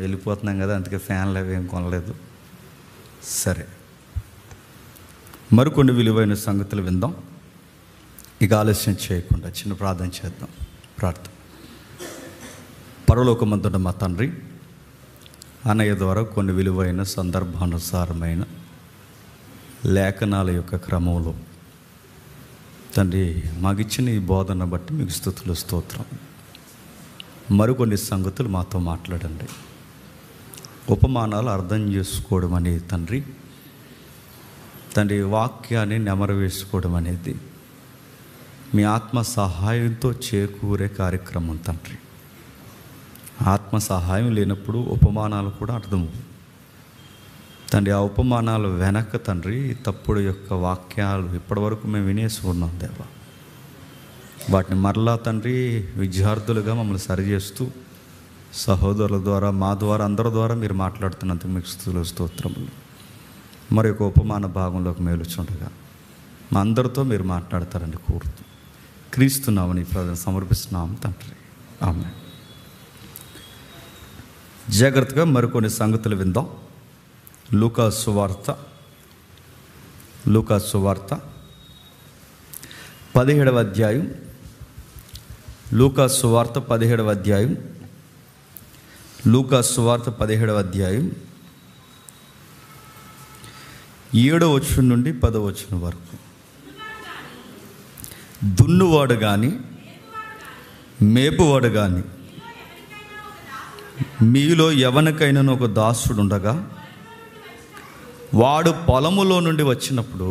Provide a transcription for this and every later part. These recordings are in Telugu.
వెళ్ళిపోతున్నాం కదా, అందుకే ఫ్యాన్లు అవి ఏం కొనలేదు. సరే, మరికొన్ని విలువైన సంగతులు విందాం. ఇక ఆలస్యం చేయకుండా చిన్న ప్రార్థన చేద్దాం. ప్రార్థన. పరలోకమందున్న మా తండ్రి, అన్నయ్య ద్వారా కొన్ని విలువైన సందర్భానుసారమైన లేఖనాల యొక్క క్రమంలో తండ్రి మాకిచ్చిన ఈ బోధన బట్టి మీకు స్తుతులు, స్తోత్రం. మరికొన్ని సంగతులు మాతో మాట్లాడండి. ఉపమానాలు అర్థం చేసుకోవడం అనేది తండ్రి వాక్యాన్ని నెమరు వేసుకోవడం అనేది మీ ఆత్మ సహాయంతో చేకూరే కార్యక్రమం తండ్రి. ఆత్మ సహాయం లేనప్పుడు ఉపమానాలు కూడా అర్థము తండ్రి. ఆ ఉపమానాలు వెనక తండ్రి తప్పుడు యొక్క వాక్యాలు ఇప్పటివరకు మేము వినేసి ఉన్నాం దేవా. వాటిని మరలా తండ్రి విద్యార్థులుగా మమ్మల్ని సరిచేస్తూ సహోదరుల ద్వారా, మా ద్వారా, అందరి ద్వారా మీరు మాట్లాడుతున్నందుకు మీకు స్తుతులు, స్తోత్రములు. మరి ఒక ఉపమాన భాగంలోకి మేలుచుండగా మా అందరితో మీరు మాట్లాడతారని కోరుతూ క్రీస్తున్నామని ప్రార్థన సమర్పిస్తున్నాం తండ్రి. ఆమేన్. జాగ్రత్తగా మరికొన్ని సంగతులు విందాం. లూకా సువార్త 17వ అధ్యాయం. లూకా సువార్త 17వ అధ్యాయం. లూకా సువార్త 17వ అధ్యాయం 7వ వచనం నుండి 10వ వచనం వరకు. దున్నువాడు కానీ మేపువాడు కానీ మీలో ఎవరికైనా ఒక దాసుడు ఉండగా వాడు పొలములో నుండి వచ్చినప్పుడు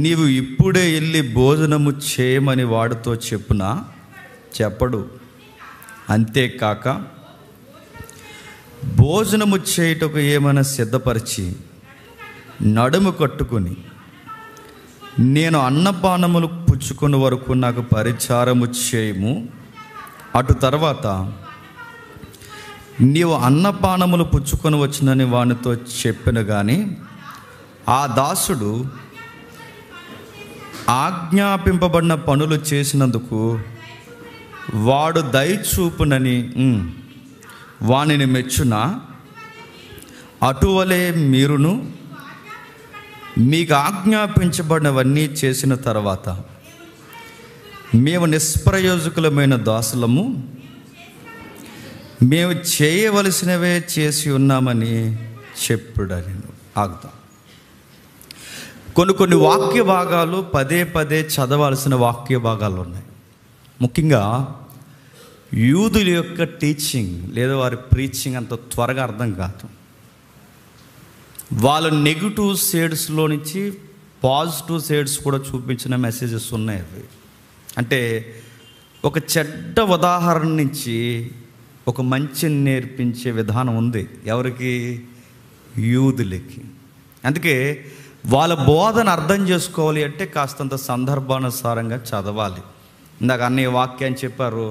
నీవు ఇప్పుడే వెళ్ళి భోజనము చేయమని వాడితో చెప్పడు. అంతేకాక భోజనము చేయుటకు ఏమైనా సిద్ధపరిచి నడుము కట్టుకొని నేను అన్నపానములు పుచ్చుకునే వరకు నాకు పరిచారము చేయము, అటు తర్వాత నీవు అన్నపానములు పుచ్చుకొని వచ్చినని వానితో చెప్పిన కానీ ఆ దాసుడు ఆజ్ఞాపింపబడిన పనులు చేసినందుకు వాడు దయచూపునని వానిని మెచ్చున, అటువలే మీరును మీకు ఆజ్ఞాపించబడినవన్నీ చేసిన తర్వాత మేము నిష్ప్రయోజకులమైన దాసులము, మేము చేయవలసినవే చేసి ఉన్నామని చెప్పుడని. ఆగుతాం. కొన్ని వాక్య భాగాలు పదే పదే చదవాల్సిన వాక్య భాగాలు ఉన్నాయి. ముఖ్యంగా యూదుల యొక్క టీచింగ్ లేదా వారి ప్రీచింగ్ అంత త్వరగా అర్థం కాదు. వాళ్ళ నెగిటివ్ షేడ్స్లో నుంచి పాజిటివ్ షేడ్స్ కూడా చూపించిన మెసేజెస్ ఉన్నాయి. అవి అంటే ఒక చెడ్డ ఉదాహరణ నుంచి ఒక మంచిని నేర్పించే విధానం ఉంది. ఎవరికి? యూదులకి. అందుకే వాళ్ళ బోధన అర్థం చేసుకోవాలి అంటే కాస్తంత సందర్భానుసారంగా చదవాలి. ఇందాక అన్నయ్య వాక్యాన్ని చెప్పారు.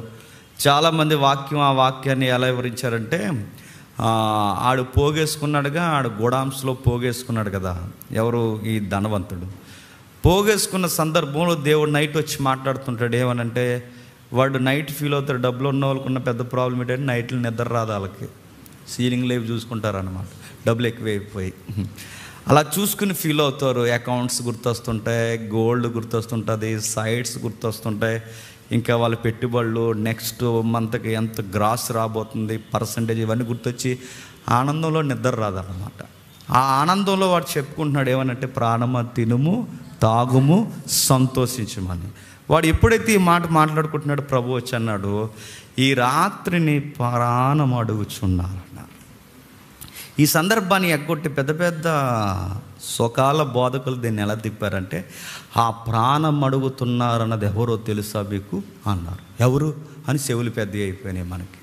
చాలామంది ఆ వాక్యాన్ని ఎలా వివరించారంటే, ఆడు పోగేసుకున్నాడుగా, ఆడు గోడాంస్లో పోగేసుకున్నాడు కదా, ఎవరు? ఈ ధనవంతుడు. పోగేసుకున్న సందర్భంలో దేవుడు నైట్ వచ్చి మాట్లాడుతుంటాడు. ఏమనంటే, వాడు నైట్ ఫీల్ అవుతాడు. డబ్బులు ఉన్న వాళ్ళకున్న పెద్ద ప్రాబ్లం ఏంటంటే నైట్లు నిద్ర రాదు వాళ్ళకి. సీలింగ్ లేవి చూసుకుంటారన్నమాట, డబ్బులు ఎక్కువైపోయి. అలా చూసుకుని ఫీల్ అవుతారు. అకౌంట్స్ గుర్తొస్తుంటాయి, గోల్డ్ గుర్తొస్తుంటుంది, సైట్స్ గుర్తొస్తుంటాయి, ఇంకా వాళ్ళ పెట్టుబడులు, నెక్స్ట్ మంత్కి ఎంత గ్రాస్ రాబోతుంది, పర్సంటేజ్, ఇవన్నీ గుర్తొచ్చి ఆనందంలో నిద్ర రాదన్నమాట. ఆ ఆనందంలో వాడు చెప్పుకుంటున్నాడు ఏమనంటే, ప్రాణమ తినుము, తాగుము, సంతోషించమని. వాడు ఎప్పుడైతే ఈ మాట మాట్లాడుకుంటున్నాడు, ప్రభు వచ్చి అన్నాడు, ఈ రాత్రిని ప్రాణం అడుగుచున్నారన్నారు. ఈ సందర్భాన్ని ఎగ్గొట్టి పెద్ద పెద్ద సొకాల బోధకులు దీన్ని ఎలా తిప్పారంటే, ఆ ప్రాణం అడుగుతున్నారన్నది ఎవరో తెలుసా మీకు అన్నారు. ఎవరు అని చెవులు పెద్ద అయిపోయినాయి మనకి.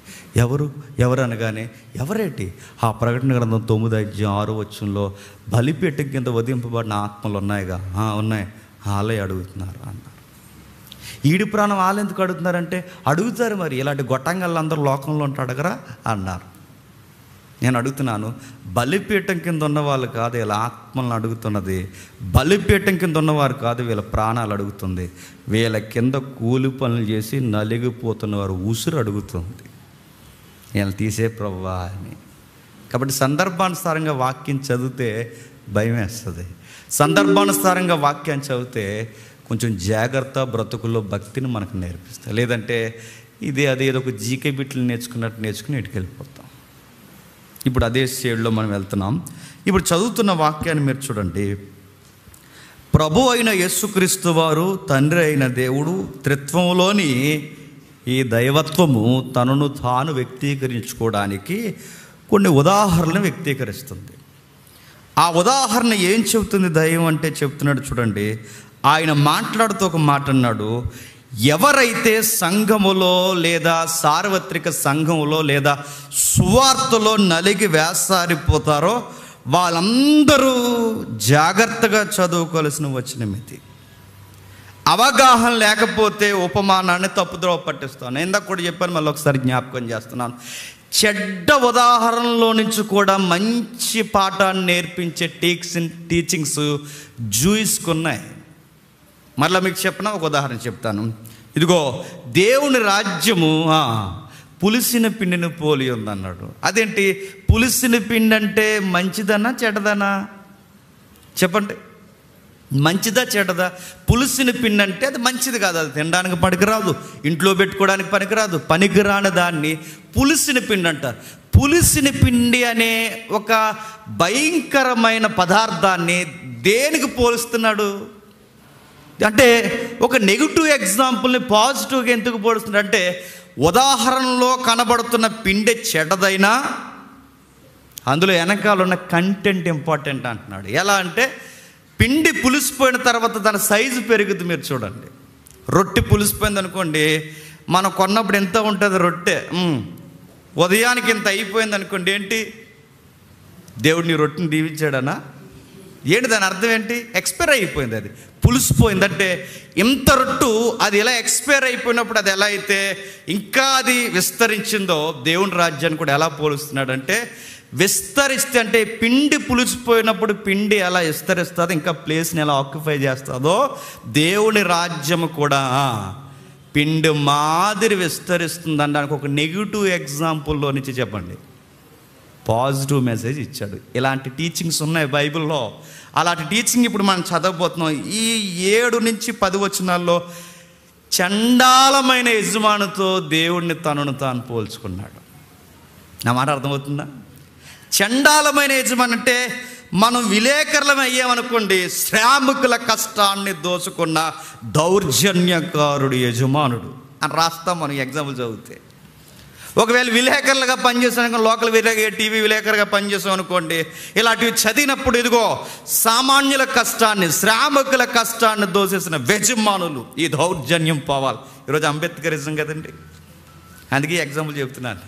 ఎవరు అనగానే ఎవరేటి? ఆ ప్రకటన గ్రంథం 9:6 బలిపీఠం కింద వధింపబడిన ఆత్మలు ఉన్నాయిగా, ఉన్నాయి, వాళ్ళే అడుగుతున్నారు అన్నారు. ఈడి ప్రాణం వాళ్ళు ఎందుకు అడుగుతున్నారంటే, అడుగుతారు మరి, ఇలాంటి గొట్టంగళ్ళందరూ లోకంలో ఉంటే అడగరా అన్నారు. నేను అడుగుతున్నాను, బలిపీఠం కింద ఉన్నవాళ్ళు కాదు వీళ్ళ ఆత్మలను అడుగుతున్నది, బలిపీఠం కింద ఉన్నవారు కాదు వీళ్ళ ప్రాణాలు అడుగుతుంది, వీళ్ళ కింద కూలి పనులు చేసి నలిగిపోతున్న వారు ఉసురు అడుగుతుంది. నేను తీసే ప్రభువా అని. కాబట్టి సందర్భానుసారంగా వాక్యం చదివితే భయం వేస్తుంది. సందర్భానుసారంగా వాక్యాన్ని చదివితే కొంచెం జాగ్రత్త, బ్రతుకుల్లో భక్తిని మనకు నేర్పిస్తాయి. లేదంటే ఏదో ఒక జీకే బిట్లు నేర్చుకుని ఇటుకు వెళ్ళిపోతాం. ఇప్పుడు అదే షేడ్లో మనం వెళ్తున్నాం. ఇప్పుడు చదువుతున్న వాక్యాన్ని మీరు చూడండి. ప్రభు అయిన యేసుక్రీస్తు వారు, తండ్రి అయిన దేవుడు, త్రిత్వంలోని ఈ దైవత్వము తనను తాను వ్యక్తీకరించుకోవడానికి కొన్ని ఉదాహరణలు వ్యక్తీకరిస్తుంది. ఆ ఉదాహరణ ఏం చెబుతుంది దైవం అంటే? చెప్తున్నాడు చూడండి. ఆయన మాట్లాడుతూ ఒక మాట అన్నాడు, ఎవరైతే సంఘములో లేదా సార్వత్రిక సంఘములో లేదా సువార్తలో నలిగి వేసారిపోతారో వాళ్ళందరూ జాగ్రత్తగా చదువుకోవాల్సిన వచనం ఇది. అవగాహన లేకపోతే ఉపమానాన్ని తప్పుద్రోవ పట్టిస్తాను. ఇందాక కూడా చెప్పాను, మళ్ళీ ఒకసారి జ్ఞాపకం చేస్తున్నాను. చెడ్డ ఉదాహరణలో నుంచి కూడా మంచి పాఠాన్ని నేర్పించే టీచింగ్స్ జూయిస్కున్నాయి. మరలా మీకు చెప్పిన ఒక ఉదాహరణ చెప్తాను. ఇదిగో, దేవుని రాజ్యము పులిసిన పిండిని పోలి ఉందన్నాడు. అదేంటి పులిసిన పిండి అంటే? మంచిదనా చెడ్డదనా చెప్పండి? మంచిదా చెడ్డదా? పులిసిన పిండి అంటే అది మంచిది కాదు, అది తినడానికి పనికిరాదు, ఇంట్లో పెట్టుకోవడానికి పనికిరాదు, పనికిరాని దాన్ని పులిసిన పిండి అంటారు. పులిసిన పిండి అనే ఒక భయంకరమైన పదార్థాన్ని దేనికి పోలుస్తున్నాడు అంటే? ఒక నెగిటివ్ ఎగ్జాంపుల్ని పాజిటివ్గా ఎందుకు పోలుస్తున్నాడు అంటే, ఉదాహరణలో కనబడుతున్న పిండి చెడ్డదైనా అందులో వెనకాల ఉన్న కంటెంట్ ఇంపార్టెంట్ అంటున్నాడు. ఎలా అంటే, పిండి పులిసిపోయిన తర్వాత దాని సైజు పెరుగుద్ది. మీరు చూడండి, రొట్టె పులిసిపోయింది అనుకోండి, మనం కొన్నప్పుడు ఎంత ఉంటుంది రొట్టె? ఉదయానికి ఇంత అయిపోయింది అనుకోండి, ఏంటి దేవుడిని రొట్టెని దీవించాడనా? ఏంటి దాని అర్థం ఏంటి? ఎక్స్పైర్ అయిపోయింది, అది పులిసిపోయిందంటే. ఇంత రొట్టు అది ఎలా ఎక్స్పైర్ అయిపోయినప్పుడు అది ఎలా అయితే ఇంకా అది విస్తరించిందో, దేవుని రాజ్యాన్ని కూడా ఎలా పోలుస్తున్నాడంటే, విస్తరిస్తే అంటే పిండి పులిసిపోయినప్పుడు పిండి ఎలా విస్తరిస్తుందో, ఇంకా ప్లేస్ని ఎలా ఆక్యుపై చేస్తుందో, దేవుని రాజ్యము కూడా పిండి మాదిరి విస్తరిస్తుంది అనడానికి ఒక నెగిటివ్ ఎగ్జాంపుల్లో నుంచి చెప్పండి, పాజిటివ్ మెసేజ్ ఇచ్చాడు. ఇలాంటి టీచింగ్స్ ఉన్నాయి బైబిల్లో. అలాంటి టీచింగ్ ఇప్పుడు మనం చదవబోతున్నాం. ఈ 7 నుంచి 10 వచనాల్లో చండాలమైన యజమానితో దేవుడిని తనను తాను పోల్చుకున్నాడు. నా మాట అర్థమవుతుందా? చండాలమైన యజమాని అంటే, మనం విలేకరులం అయ్యామనుకోండి, శ్రామికుల కష్టాన్ని దోచుకున్న దౌర్జన్యకారుడు యజమానుడు అని రాస్తాం మనం ఎగ్జాంపుల్ చదివితే. ఒకవేళ విలేకరులుగా పనిచేసాను, లోకల్ టీవీ విలేకరుగా పనిచేసాం అనుకోండి, ఇలాంటివి చదివినప్పుడు ఇదిగో సామాన్యుల కష్టాన్ని, శ్రామికుల కష్టాన్ని దోసేసిన యజమానులు, ఈ దౌర్జన్యం పోవాలి. ఈరోజు అంబేద్కరిజం కదండి, అందుకే ఎగ్జాంపుల్ చెప్తున్నాను.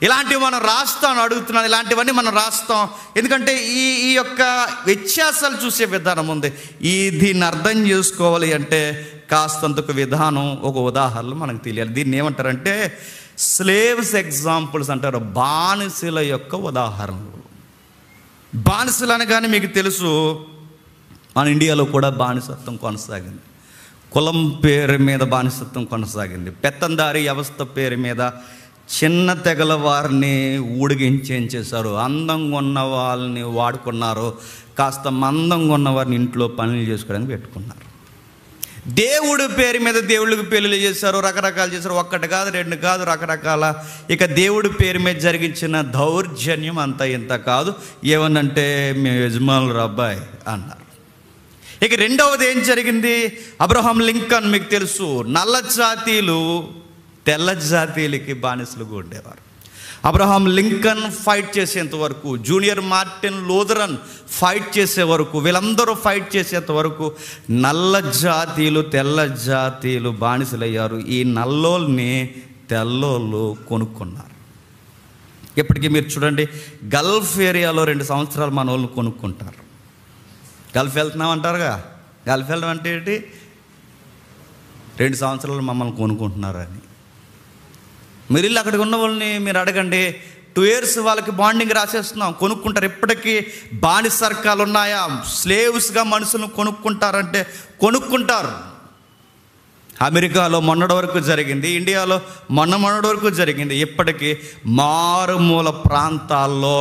ఇలాంటివి మనం రాస్తాం, అడుగుతున్నాను, ఇలాంటివన్నీ మనం రాస్తాం. ఎందుకంటే ఈ యొక్క వ్యత్యాసాలు చూసే విధానం ఉంది. దీన్ని అర్థం చేసుకోవాలి అంటే కాస్తంతకు విధానం, ఒక ఉదాహరణ మనకు తెలియాలి. దీన్ని ఏమంటారంటే స్లేవ్స్ ఎగ్జాంపుల్స్ అంటారు, బానిసల యొక్క ఉదాహరణలు. బానిసలు అనగానే మీకు తెలుసు, మన ఇండియాలో కూడా బానిసత్వం కొనసాగింది. కులం పేరు మీద బానిసత్వం కొనసాగింది. పెత్తందారి వ్యవస్థ పేరు మీద చిన్న తెగల వారిని ఊడిగించేశారు. అందంగా ఉన్న వాళ్ళని వాడుకున్నారు, కాస్త మందంగా ఉన్న వారిని ఇంట్లో పనులు చేసుకోవడానికి పెట్టుకున్నారు. దేవుడి పేరు మీద దేవుళ్ళకి పెళ్ళిళ్ళు చేశారు, రకరకాలు చేశారు. 1 కాదు 2 కాదు, రకరకాల. ఇక దేవుడి పేరు మీద జరిగించిన దౌర్జన్యం అంత ఇంత కాదు. ఏమనంటే, మేము యజమానులు అబ్బాయి అన్నారు. ఇక రెండవది ఏం జరిగింది? అబ్రహాం లింకన్ మీకు తెలుసు, నల్ల జాతీయులు తెల్ల జాతీయులకి బానిసలుగా ఉండేవారు. అబ్రహాం లింకన్ ఫైట్ చేసేంత వరకు, జూనియర్ మార్టిన్ లూథరన్ ఫైట్ చేసే వరకు, వీళ్ళందరూ ఫైట్ చేసేంత వరకు నల్ల జాతీయులు తెల్ల జాతీయులు బానిసలయ్యారు. ఈ నల్లోల్ని తెల్లోళ్ళు కొనుక్కున్నారు. ఇప్పటికీ మీరు చూడండి, గల్ఫ్ ఏరియాలో 2 సంవత్సరాలు మన వాళ్ళు కొనుక్కుంటారు. గల్ఫ్ వెళ్తున్నాం అంటారుగా, గల్ఫ్ వెళ్ళడం అంటే ఏంటి? 2 సంవత్సరాలు మమ్మల్ని కొనుక్కుంటున్నారని. మీరు ఇల్లు అక్కడికి ఉన్న వాళ్ళని మీరు అడగండి, 2 years వాళ్ళకి బాండింగ్ రాసేస్తున్నాం, కొనుక్కుంటారు. ఇప్పటికీ బానిసర్కాలు ఉన్నాయా? స్లేవ్స్గా మనుషులను కొనుక్కుంటారంటే కొనుక్కుంటారు. అమెరికాలో మొన్నటి వరకు జరిగింది, ఇండియాలో మొన్నటి వరకు జరిగింది. ఇప్పటికీ మారుమూల ప్రాంతాల్లో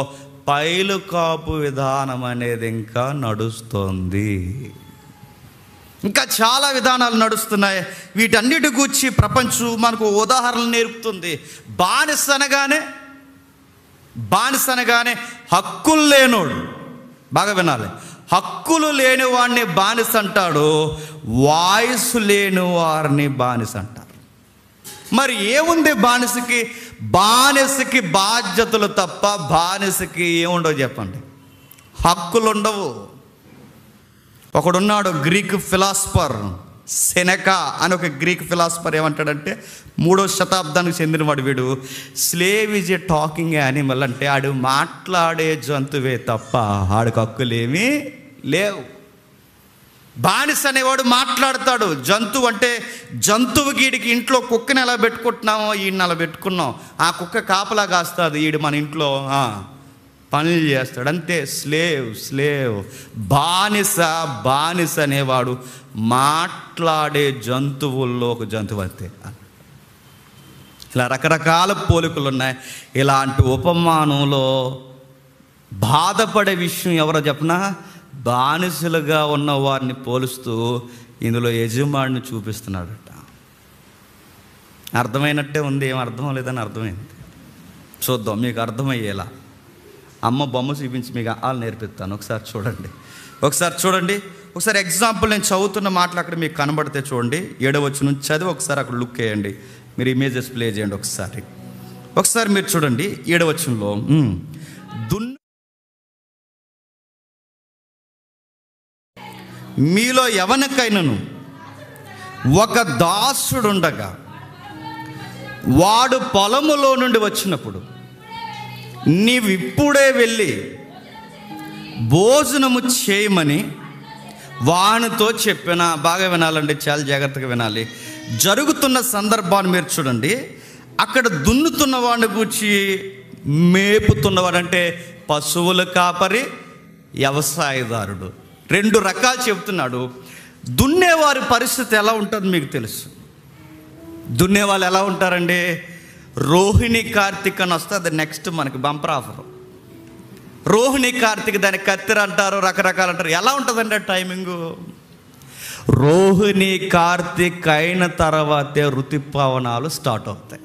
పైలుకాపు విధానం అనేది ఇంకా నడుస్తోంది. ఇంకా చాలా విధానాలు నడుస్తున్నాయి. వీటన్నిటి గురించి ప్రపంచం మనకు ఉదాహరణలు నేర్పుతుంది. బానిస అనగానే హక్కులు లేనోడు, బాగా వినాలి, హక్కులు లేని వాడిని బానిస అంటాడు, వాయిస్ లేని వారిని బానిస అంటారు. మరి ఏముంది బానిసకి బాధ్యతలు తప్ప బానిసకి ఏముండవు చెప్పండి? హక్కులు ఉండవు. ఒకడున్నాడు గ్రీక్ ఫిలాసఫర్ సెనెకా అని, ఒక గ్రీక్ ఫిలాసఫర్ ఏమంటాడంటే 3వ శతాబ్దానికి చెందినవాడు వీడు. Slave is a talking animal, అంటే ఆడు మాట్లాడే జంతువే తప్ప ఆడికి హక్కులేమీ లేవు. బానిస అనేవాడు మాట్లాడతాడు. జంతువు అంటే జంతువుకి ఈడికి ఇంట్లో కుక్కని ఎలా పెట్టుకుంటున్నామో ఈయన అలా పెట్టుకున్నాం. ఆ కుక్క కాపలా కాస్తుంది, ఈడు మన ఇంట్లో పనులు చేస్తాడు, అంతే. స్లేవ్. బానిస అనేవాడు మాట్లాడే జంతువుల్లో ఒక జంతువు, అంతే. ఇలా రకరకాల పోలికలు ఉన్నాయి. ఇలాంటి ఉపమానంలో బాధపడే విషయం ఎవరో చెప్పనా? బానిసలుగా ఉన్న వారిని పోలుస్తూ ఇందులో యజమాడిని చూపిస్తున్నాడట. అర్థమైనట్టే ఉంది, ఏం అర్థం లేదని అర్థమైంది. చూద్దాం మీకు అర్థమయ్యేలా. అమ్మ బొమ్మ చూపించి మీకు వాళ్ళు నేర్పిస్తాను. ఒకసారి చూడండి. ఒకసారి ఎగ్జాంపుల్ నేను చదువుతున్న మాటలు అక్కడ మీకు కనబడితే చూడండి. 7వ వచనం చదివి ఒకసారి అక్కడ లుక్ వేయండి. మీరు ఇమేజెస్ ప్లే చేయండి. ఒకసారి మీరు చూడండి. 7వ వచనంలో మీలో ఎవరికైనాను ఒక దాసుడుండగా వాడు పొలములో నుండి వచ్చినప్పుడు నీవిప్పుడే వెళ్ళి భోజనము చేయమని వానితో చెప్పిన. బాగా వినాలండి, చాలా జాగ్రత్తగా వినాలి. జరుగుతున్న సందర్భాన్ని మీరు చూడండి. అక్కడ దున్నుతున్న వాడిని గూర్చి మేపుతున్నవాడు అంటే పశువుల కాపరి, వ్యవసాయదారుడు, 2 రకాలు చెప్తున్నాడు. దున్నేవారి పరిస్థితి ఎలా ఉంటుందో మీకు తెలుసు. దున్నేవాళ్ళు ఎలా ఉంటారండి? రోహిణి కార్తీక్ అని వస్తే అది నెక్స్ట్ మనకి బంపర్ ఆఫర్. రోహిణి కార్తీక్, దాన్ని కత్తిర అంటారు, రకరకాలు అంటారు. ఎలా ఉంటుందండి టైమింగు? రోహిణి కార్తీక్ అయిన తర్వాతే ఋతుపవనాలు స్టార్ట్ అవుతాయి.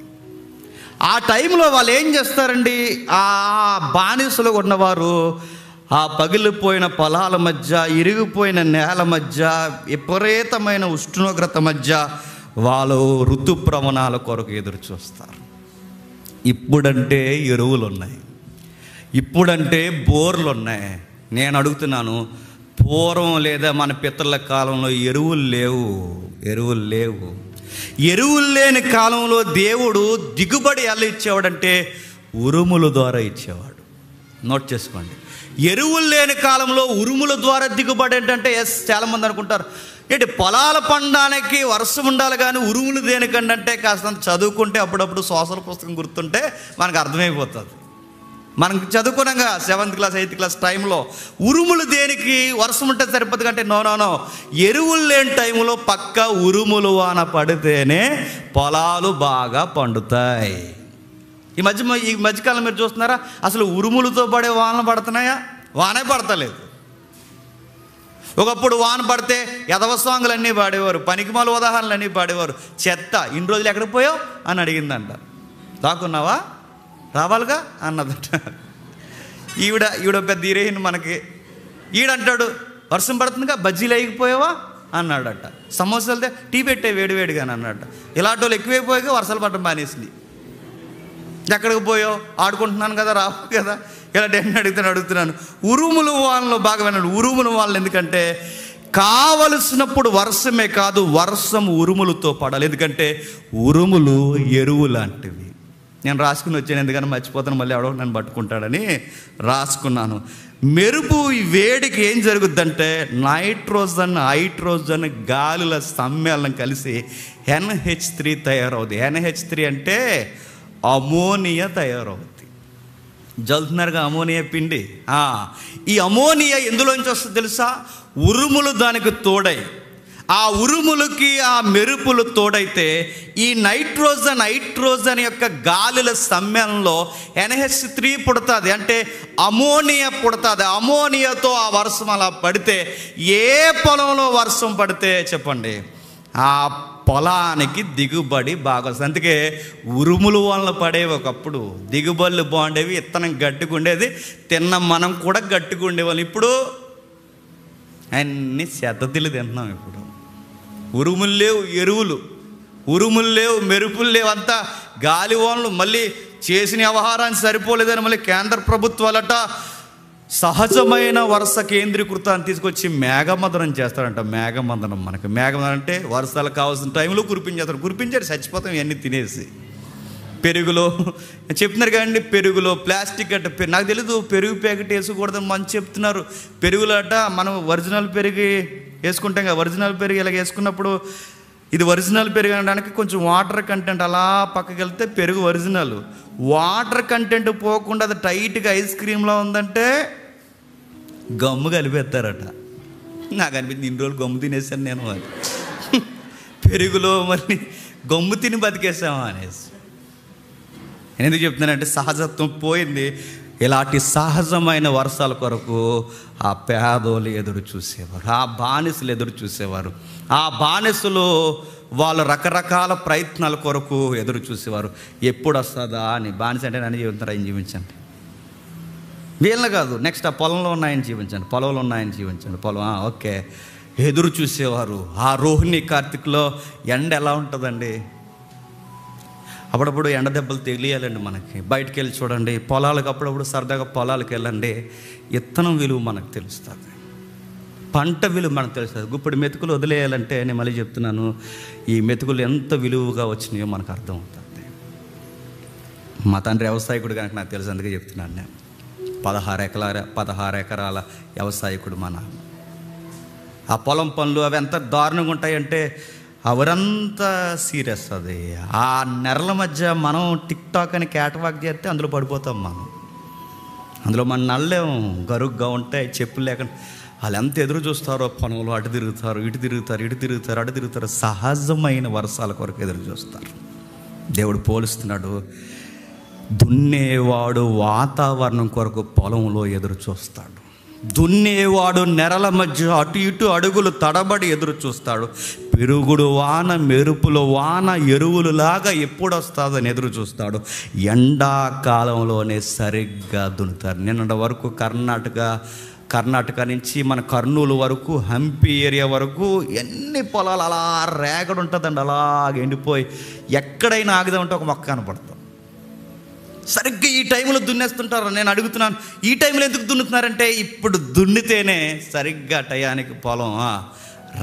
ఆ టైంలో వాళ్ళు ఏం చేస్తారండి? ఆ బానిసలు ఉన్నవారు ఆ పగిలిపోయిన పొలాల మధ్య, ఇరిగిపోయిన నేల మధ్య, విపరీతమైన ఉష్ణోగ్రత మధ్య వాళ్ళు ఋతుప్రవణాల కొరకు ఎదురు చూస్తారు. ఇప్పుడంటే ఎరువులు ఉన్నాయి, ఇప్పుడంటే బోర్లు ఉన్నాయి. నేను అడుగుతున్నాను, పూర్వం లేదా మన పితరుల కాలంలో ఎరువులు లేవు. ఎరువులు లేని కాలంలో దేవుడు దిగుబడి ఎలా ఇచ్చేవాడంటే ఉరుముల ద్వారా ఇచ్చేవాడు. నోట్ చేసుకోండి. ఎరువులు లేని కాలంలో ఉరుముల ద్వారా దిగుబడి ఏంటంటే, చాలామంది అనుకుంటారు ఏంటి పొలాల పండడానికి వర్షం ఉండాలి కానీ ఉరుములు దేనికండి అంటే, కాస్త చదువుకుంటే అప్పుడప్పుడు సోషల్ పుస్తకం గుర్తుంటే మనకు అర్థమైపోతుంది. మనం చదువుకున్నాగా 7th క్లాస్ 8th క్లాస్ టైంలో ఉరుములు దేనికి, వర్షం ఉంటే సరిపోదు కంటే నో ఎరువులు లేని టైంలో పక్క ఉరుములు వాన పడితేనే పొలాలు బాగా పండుతాయి. ఈ మధ్యకాలం మీరు చూస్తున్నారా? అసలు ఉరుములతో పడే వానలు పడుతున్నాయా? వానే పడతలేదు. ఒకప్పుడు వాన పడితే ఎదవ సాంగులన్నీ పాడేవారు, పనికిమాల ఉదాహరణలన్నీ పాడేవారు. చెత్త, ఇన్ని రోజులు ఎక్కడికి పోయావు అని అడిగిందంట. దాక్కున్నావా, రావాలిగా అన్నదట. ఈవిడ పెద్ద హీరోయిన్ మనకి. ఈడంటాడు వర్షం పడుతుందిగా బజ్జీలు అయిపోయావా అన్నాడట. సమోసాలు వెళ్తే టీ పెట్టే వేడివేడిగా అని అన్నాడట. ఇలాంటి వాళ్ళు ఎక్కువైపోయాక వర్షాలు పడటం మానేసింది. ఎక్కడికి పోయావు? ఆడుకుంటున్నాను కదా, రావు కదా. ఇలాంటి ఎన్ని అడుగుతున్నాను. ఉరుములు వాళ్ళను బాగా విన్నాడు. ఉరుములు వాళ్ళు ఎందుకంటే కావలసినప్పుడు వర్షమే కాదు, వర్షం ఉరుములతో పడాలి. ఎందుకంటే ఉరుములు ఎరువు లాంటివి. నేను రాసుకుని వచ్చాను, ఎందుకని మర్చిపోతాను, మళ్ళీ ఎవడో నన్ను పట్టుకుంటాడని రాసుకున్నాను. మెరుపు వేడికి ఏం జరుగుద్దంటే నైట్రోజన్, హైడ్రోజన్ గాలుల సమ్మేళనం కలిసి NH3 తయారవుతుంది. NH3 అంటే అమోనియా తయారవుతుంది. జల్తున్నారుగా అమోనియా పిండి. ఈ అమోనియా ఎందులోంచి వస్తుంది తెలుసా? ఉరుములు దానికి తోడై ఆ ఉరుములకి ఆ మెరుపులు తోడైతే ఈ నైట్రోజన్ యొక్క గాలుల సమ్మేళనంలో NH3 పుడుతుంది, అంటే అమోనియా పుడుతుంది. అమోనియాతో ఆ వర్షం అలా పడితే, ఏ పొలంలో వర్షం పడితే చెప్పండి ఆ పొలానికి దిగుబడి బాగా వస్తుంది. అందుకే ఉరుములు వలన పడేవి ఒకప్పుడు, దిగుబడులు బాగుండేవి, విత్తనం గట్టిగా ఉండేది, తిన్న మనం కూడా గట్టిగా ఉండేవాళ్ళం. ఇప్పుడు అన్ని చెత్తలు తింటున్నాం. ఇప్పుడు ఉరుములు లేవు, ఉరుములు లేవు, మెరుపులు లేవు, అంతా గాలివానలు. మళ్ళీ చేసిన వ్యవహారానికి సరిపోలేదని మళ్ళీ కేంద్ర ప్రభుత్వాలట సహజమైన వర్ష కేంద్రీకృతాన్ని తీసుకొచ్చి మేఘమదనం చేస్తారంట. మేఘమదనం అంటే వర్షాలు కావాల్సిన టైంలో కురిపించారు, చచ్చిపోతాం ఇవన్నీ తినేసి. పెరుగులో చెప్తున్నారు కదండి, పెరుగులో ప్లాస్టిక్ అట్ట, నాకు తెలీదు పెరుగు ప్యాకెట్ వేసుకోకూడదని మంచి చెప్తున్నారు. పెరుగులో అట మనం ఒరిజినల్ పెరుగు వేసుకుంటాం కదా, ఒరిజినల్ పెరుగు ఇలా వేసుకున్నప్పుడు ఇది ఒరిజినల్ పెరుగు అనడానికి కొంచెం వాటర్ కంటెంట్ అలా పక్కకి వెళ్తే పెరుగు ఒరిజినల్. వాటర్ కంటెంట్ పోకుండా అది టైట్గా ఐస్ క్రీమ్లో ఉందంటే గమ్ము కలిపేస్తారట. నాకు అనిపించింది ఇన్ని రోజులు గమ్ము తినేసాను నేను, అది పెరుగులో మళ్ళీ గమ్ము తిని బతికేసామా అనేసి. నేను ఎందుకు చెప్తున్నానంటే సహజత్వం పోయింది. ఇలాంటి సహజమైన వర్షాల కొరకు ఆ పేదోళ్ళు ఎదురు చూసేవారు, ఆ బానిసలు ఎదురు చూసేవారు. ఆ బానిసలు వాళ్ళు రకరకాల ప్రయత్నాల కొరకు ఎదురు చూసేవారు. ఎప్పుడు వస్తుందా అని. బానిస అంటే నన్ను చెబుతున్నారు, ఆయన జీవించండి, వీళ్ళని కాదు, నెక్స్ట్ ఆ పొలంలో ఉన్నాయని జీవించండి, పొలంలో ఉన్నాయని జీవించండి. పొలం ఓకే, ఎదురు చూసేవారు. ఆ రోహిణి కార్తీక్లో ఎండ ఎలా ఉంటుందండి, అప్పుడప్పుడు ఎండ దెబ్బలు తెలియాలండి మనకి. బయటికి వెళ్ళి చూడండి, పొలాలకు అప్పుడప్పుడు సరదాగా పొలాలకు వెళ్ళండి, విత్తనం విలువ మనకు తెలుస్తుంది, పంట విలువ మనకు తెలుస్తుంది. గుప్పుడు మెతుకులు వదిలేయాలంటే నేను మళ్ళీ చెప్తున్నాను, ఈ మెతుకులు ఎంత విలువగా వచ్చినాయో మనకు అర్థమవుతుంది. మా తండ్రి వ్యవసాయకుడు కనుక నాకు తెలుసు, అందుకే చెప్తున్నాను నేను. 16 ఎకరాల వ్యవసాయకుడు మా నాన్న. ఆ పొలం పనులు అవి ఎంత దారుణంగా ఉంటాయంటే అవరంతా సీరియస్. అది ఆ నెరల మధ్య మనం టిక్ టాక్ అని క్యాటవాక్ చేస్తే అందులో పడిపోతాం మనం. అందులో మన నల్లేం గరుగ్గా ఉంటాయి, చెప్పులు లేకుండా. వాళ్ళు ఎంత ఎదురు చూస్తారో పొలంలో, అటు తిరుగుతారు, ఇటు తిరుగుతారు, ఇటు తిరుగుతారు, అటు తిరుగుతారు. సహజమైన వర్షాల కొరకు ఎదురు చూస్తారు. దేవుడు పోలుస్తున్నాడు, దున్నేవాడు వాతావరణం కొరకు పొలంలో ఎదురు చూస్తాడు, దున్నేవాడు నెరల మధ్య అటు ఇటు అడుగులు తడబడి ఎదురు చూస్తాడు. పెరుగుడు వాన, మెరుపులు వాన, ఎరువులు లాగా ఎప్పుడు వస్తుందని ఎదురు చూస్తాడు. ఎండాకాలంలోనే సరిగ్గా దున్నుతారు. నిన్నటి వరకు కర్ణాటక నుంచి మన కర్నూలు వరకు, హంపి ఏరియా వరకు ఎన్ని పొలాలు అలా రేగడు ఉంటుందండి, అలాగ ఎండిపోయి ఎక్కడైనా ఆగుదామంటే ఒక మొక్క కనపడతాం. సరిగ్గా ఈ టైంలో దున్నేస్తుంటారు. నేను అడుగుతున్నాను, ఈ టైంలో ఎందుకు దున్నుతున్నారంటే ఇప్పుడు దున్నితేనే సరిగ్గా టయానికి పొలం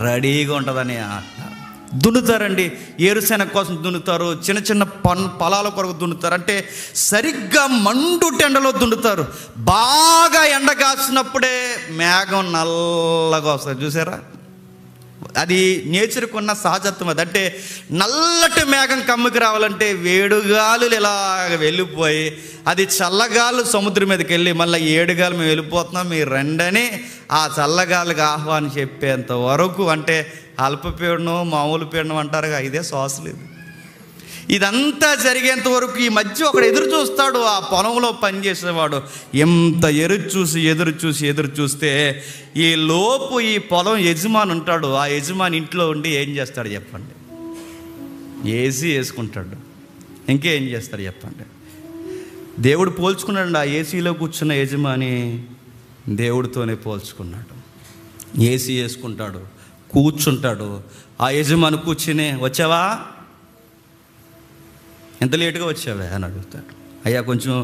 రెడీగా ఉంటుందని అంటారు. దున్నుతారండి, ఏరుశెనగ కోసం దున్నుతారు, చిన్న చిన్న పొలాల కొరకు దున్నుతారు. అంటే సరిగ్గా మండు టెండలో దున్నుతారు. బాగా ఎండ కాసినప్పుడే మేఘం నల్లగా వస్తుంది, చూసారా? అది నేచర్కి ఉన్న సహజత్వం. అది అంటే నల్లటి మేఘం కమ్ముకి రావాలంటే వేడుగాలు ఇలాగ వెళ్ళిపోయి, అది చల్లగాలు సముద్రం మీదకి వెళ్ళి మళ్ళీ ఏడుగాలు మేము వెళ్ళిపోతున్నాం మీరు రండని ఆ చల్లగాలికి ఆహ్వానం చెప్పేంత వరకు, అంటే అల్పపీడనం మామూలు పీడనం అంటారుగా, ఇదే శ్వాస లేదు. ఇదంతా జరిగేంత వరకు ఈ మధ్య ఒకడు ఎదురు చూస్తాడు. ఆ పొలంలో పనిచేసేవాడు ఎంత ఎదురు చూస్తే ఈ లోపు ఈ పొలం యజమాని ఉంటాడు. ఆ యజమాని ఇంట్లో ఉండి ఏం చేస్తాడు చెప్పండి? ఏసీ వేసుకుంటాడు. ఇంకేం చేస్తాడు చెప్పండి? దేవుడు పోల్చుకున్నాడు. ఆ ఏసీలో కూర్చున్న యజమాని దేవుడితోనే పోల్చుకున్నాడు. ఏసీ వేసుకుంటాడు, కూర్చుంటాడు. ఆ యజమాని కూర్చుని, వచ్చావా, ఎంత లేటుగా వచ్చావే అని అడుగుతాడు. అయ్యా కొంచెం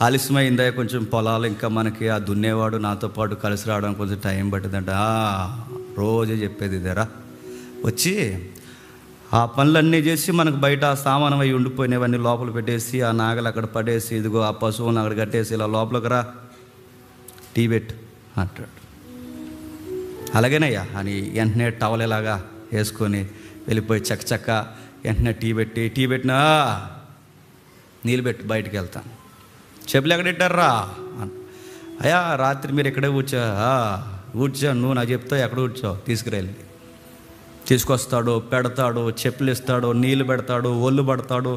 ఆలస్యమైందా, కొంచెం పొలాలు ఇంకా మనకి ఆ దున్నేవాడు నాతో పాటు కలిసి రావడానికి కొంచెం టైం పట్టిందంట. రోజే చెప్పేది ఇదేరా, వచ్చి ఆ పనులన్నీ చేసి మనకు బయట సామానం అవి ఉండిపోయినవన్నీ లోపల పెట్టేసి, ఆ నాగలు అక్కడ పడేసి, ఇదిగో ఆ పశువులను అక్కడ కట్టేసి ఇలా లోపలికి రా, టీ పెట్టు అంటాడు. అలాగేనయ్యా అని వెంటనే టవల్ ఇలాగా వేసుకొని వెళ్ళిపోయి చక్క వెంటనే టీ పెట్టినా నీళ్ళు పెట్టి బయటికి వెళ్తాను. చెప్పులు ఎక్కడ పెట్టారా? అయ్యా రాత్రి మీరు ఎక్కడే ఊడ్చా, నువ్వు నాకు చెప్తావు ఎక్కడ ఊడ్చావు, తీసుకురెళ్ళి తీసుకొస్తాడు, పెడతాడు, చెప్పులు ఇస్తాడు, నీళ్ళు పెడతాడు, ఒళ్ళు పడతాడు,